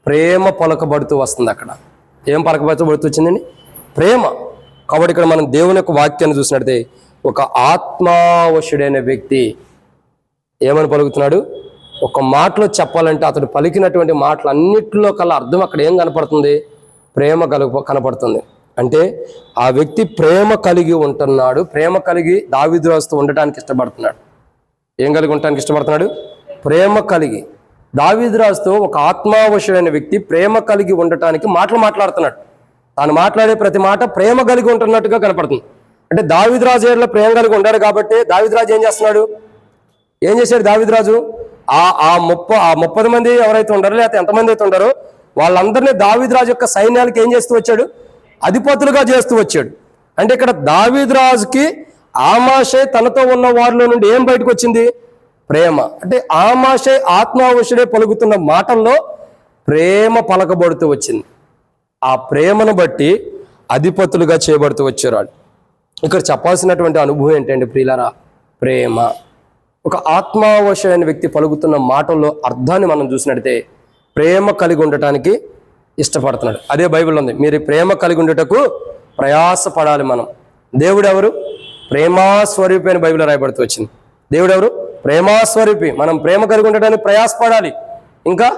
ప్రేమ పలకబడుతూ వస్తుంది. అక్కడ ఏం పలకబడుతూ వచ్చిందండి? ప్రేమ. కాబట్టి ఇక్కడ మనం దేవుని యొక్క వాక్యాన్ని చూసినట్టే ఒక ఆత్మావశుడైన వ్యక్తి ఏమని పలుకుతున్నాడు? ఒక మాటలో చెప్పాలంటే అతడు పలికినటువంటి మాటలన్నిటిలో కల్లా అర్థం అక్కడ ఏం కనపడుతుంది? ప్రేమ కనపడుతుంది. అంటే ఆ వ్యక్తి ప్రేమ కలిగి ఉంటున్నాడు. ప్రేమ కలిగి దావీదు రాజుతో ఉండటానికి ఇష్టపడుతున్నాడు. ఏం కలిగి ఉండటానికి ఇష్టపడుతున్నాడు? ప్రేమ కలిగి. దావీదు రాజుతో ఒక ఆత్మావశుడైన వ్యక్తి ప్రేమ కలిగి ఉండటానికి మాట్లాడుతున్నాడు. తాను మాట్లాడే ప్రతి మాట ప్రేమ కలిగి ఉంటున్నట్టుగా కనపడుతుంది. అంటే దావీదు రాజు ఏర్లో ప్రేమ కలిగి ఉండాడు కాబట్టి దావీదు రాజు ఏం చేస్తున్నాడు? ఏం చేశాడు దావీదు రాజు? ఆ 30 మంది ఎవరైతే ఉండారో లేకపోతే ఎంతమంది అయితే ఉండారో వాళ్ళందరినీ దావీదు రాజు యొక్క సైన్యాలకు ఏం చేస్తూ వచ్చాడు? అధిపతులుగా చేస్తూ వచ్చాడు. అంటే ఇక్కడ దావీదు రాజుకి ఆమాషై తనతో ఉన్న వారిలో నుండి ఏం బయటకు వచ్చింది? ప్రేమ. అంటే ఆమాషై ఆత్మావశుడే పలుకుతున్న మాటల్లో ప్రేమ పలకబడుతూ వచ్చింది. ఆ ప్రేమను బట్టి అధిపతులుగా చేయబడుతూ వచ్చారు. ఇక్కడ చెప్పాల్సినటువంటి అనుభవం ఏంటంటే ప్రియులారా, ప్రేమ. ఒక ఆత్మావశుడైన వ్యక్తి పలుకుతున్న మాటల్లో అర్థాన్ని మనం చూసినట్టే ప్రేమ కలిగి ఉండటానికి ఇష్టపడుతున్నాడు. అదే బైబిల్లో ఉంది, మీరు ప్రేమ కలిగి ఉండటకు ప్రయాసపడాలి. మనం దేవుడు ఎవరు? ప్రేమాస్వరూపి అని బైబిల్లో రాయబడుతూ వచ్చింది. దేవుడు ఎవరు? ప్రేమాస్వరూపి. మనం ప్రేమ కలిగి ఉండటానికి ప్రయాసపడాలి. ఇంకా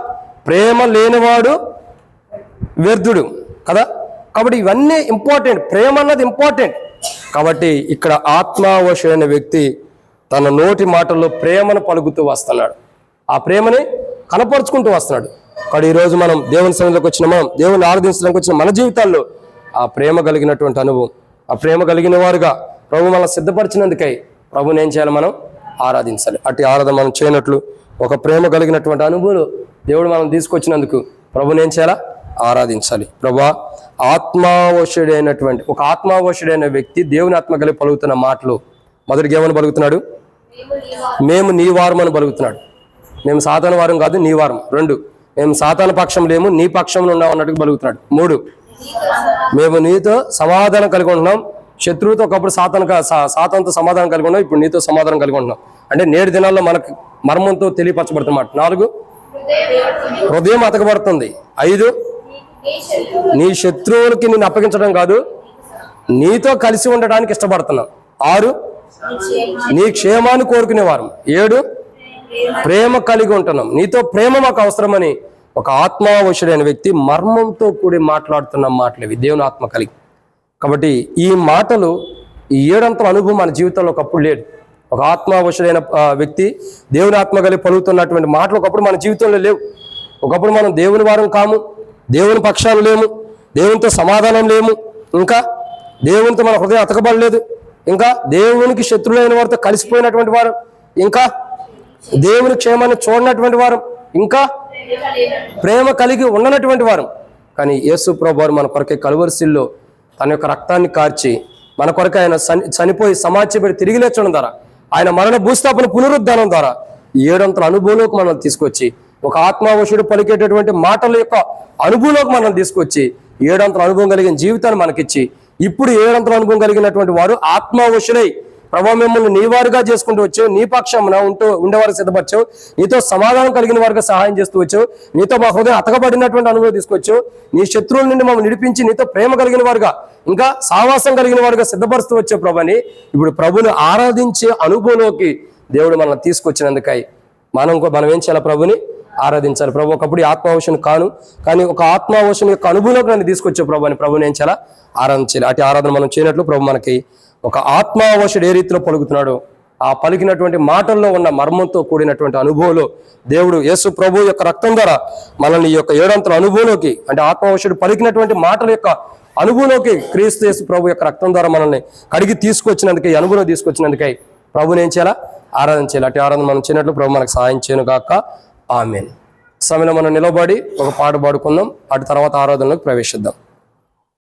ప్రేమ లేనివాడు వ్యర్థుడు కదా. కాబట్టి ఇవన్నీ ఇంపార్టెంట్. ప్రేమ అన్నది ఇంపార్టెంట్. కాబట్టి ఇక్కడ ఆత్మావశుడైన వ్యక్తి తన నోటి మాటల్లో ప్రేమను పలుకుతూ వస్తున్నాడు. ఆ ప్రేమని కనపరుచుకుంటూ వస్తున్నాడు. కాబట్టి ఈరోజు మనం దేవుని సన్నిధిలోకి వచ్చిన మనం దేవుని ఆరాధించడానికి వచ్చిన మన జీవితాల్లో ఆ ప్రేమ కలిగినటువంటి అనుభవం, ఆ ప్రేమ కలిగిన వారుగా ప్రభు మనం సిద్ధపరిచినందుకై ప్రభుని ఏం చేయాలి? మనం ఆరాధించాలి. అట్టి ఆరాధన మనం చేయనట్లు ఒక ప్రేమ కలిగినటువంటి అనుభవం దేవుడు మనం తీసుకొచ్చినందుకు ప్రభుని ఏం చేయాలా? ఆరాధించాలి. ప్రభా, ఆత్మావశుడైనటువంటి ఒక ఆత్మావశుడైన వ్యక్తి దేవుని ఆత్మ కలిగి పలుకుతున్న మాటలు మొదటిగా ఏమని పలుకుతున్నాడు? మేము నీ వారం అని పలుకుతున్నాడు. మేము సాతాను వారం కాదు, నీ వారం. 2, మేము సాతాను పక్షం లేము, నీ పక్షంలో ఉన్నాం అన్నట్టుగా పలుకుతున్నాడు. 3, మేము నీతో సమాధానం కలిగి ఉంటున్నాం. శత్రువుతో ఒకప్పుడు సాతానుతో సమాధానం కలిగి ఉన్నాం, ఇప్పుడు నీతో సమాధానం కలిగి ఉంటున్నాం. అంటే నేటి దినాల్లో మనకు మర్మంతో తెలియపరచబడుతున్నమాట. 4, హృదయం అతకబడుతుంది. 5, నీ శత్రువులకి నిన్ను అప్పగించడం కాదు, నీతో కలిసి ఉండడానికి ఇష్టపడుతున్నాం. 6, నీ క్షేమాన్ని కోరుకునేవారు. 7, ప్రేమ కలిగి ఉంటున్నాం. నీతో ప్రేమ మాకు అవసరమని ఒక ఆత్మావశుడైన వ్యక్తి మర్మంతో కూడి మాట్లాడుతున్న మాటలు ఇవి, దేవుని ఆత్మ కలిగి. కాబట్టి ఈ మాటలు, ఈ 7 అంతల అనుభవం మన జీవితంలో ఒకప్పుడు లేదు. ఒక ఆత్మావశుడైన వ్యక్తి దేవుని ఆత్మ కలిగి పలుకుతున్నటువంటి మాటలు ఒకప్పుడు మన జీవితంలో లేవు. ఒకప్పుడు మనం దేవుని వారం కాము, దేవుని పక్షాలు లేము, దేవునితో సమాధానం లేము, ఇంకా దేవునితో మన హృదయం అతకబడలేదు, ఇంకా దేవునికి శత్రులైన వారితో కలిసిపోయినటువంటి వారు, ఇంకా దేవుని క్షేమాన్ని చూడనటువంటి వారు, ఇంకా ప్రేమ కలిగి ఉండనటువంటి వారు. కానీ యేసు ప్రభువారు మన కొరకే కలువరిశిల్లో తన యొక్క రక్తాన్ని కార్చి మన కొరకు ఆయన చనిపోయి సమాధించబడి తిరిగి లేచడం ద్వారా, ఆయన మరణ భూస్థాపన పునరుద్ధానం ద్వారా 7 అంతల అనుభవంలోకి మనం తీసుకొచ్చి, ఒక ఆత్మావశుడు పలికేటటువంటి మాటల యొక్క అనుభవంలోకి మనం తీసుకొచ్చి ఏడంతల అనుభవం కలిగిన జీవితాన్ని మనకిచ్చి ఇప్పుడు ఏడంతల అనుభవం కలిగినటువంటి వారు ఆత్మవశులై ప్రభా మిమ్మల్ని నీ వారుగా చేసుకుంటూ వచ్చావు, నీ పక్షమున ఉండేవారికి సిద్ధపరచావు, నీతో సమాధానం కలిగిన వారికి సహాయం చేస్తూ వచ్చావు, నీతో మా హృదయం అతకబడినటువంటి అనుభవం తీసుకొచ్చావు, నీ శత్రువుల నుండి మమ్మల్ని నిడిపించి నీతో ప్రేమ కలిగిన వారుగా ఇంకా సావాసం కలిగిన వారుగా సిద్ధపరుస్తూ వచ్చే ప్రభుని ఇప్పుడు ప్రభుని ఆరాధించే అనుభవంలోకి దేవుడు మనల్ని తీసుకొచ్చినందుకై మనం ఏం చేయాలి? ప్రభుని ఆరాధించాలి. ప్రభు ఒకప్పుడు ఆత్మావశుని కాను, కానీ ఒక ఆత్మావశుని యొక్క అనుభవంలోకి నన్ను తీసుకొచ్చే ప్రభు అని ప్రభుని ఏం చేయాలా? ఆరాధించాలి. అటు ఆరాధన మనం చేయనట్లు ప్రభు మనకి ఒక ఆత్మావశుడు ఏ రీతిలో పలుకుతున్నాడో ఆ పలికినటువంటి మాటల్లో ఉన్న మర్మంతో కూడినటువంటి అనుభవంలో దేవుడు యేసు ప్రభు యొక్క రక్తం ద్వారా మనల్ని ఈ యొక్క ఏడంతల అనుభవంలోకి, అంటే ఆత్మావశుడు పలికినటువంటి మాటల యొక్క అనుభవంలోకి క్రీస్తు యేసు ప్రభు యొక్క రక్తం ద్వారా మనల్ని కడిగి తీసుకొచ్చినందుకై, అనుభవం తీసుకొచ్చినందుకై ప్రభుని ఏం చేయాలా? ఆరాధన చేయాలి. అటు ఆరాధన మనం చేయనట్లు ప్రభు మనకు సహాయం చేయను గాక. ఆమేన్. సమయంలో మనం నిలబడి ఒక పాట పాడుకుందాం, అటు తర్వాత ఆరాధనలోకి ప్రవేశిద్దాం.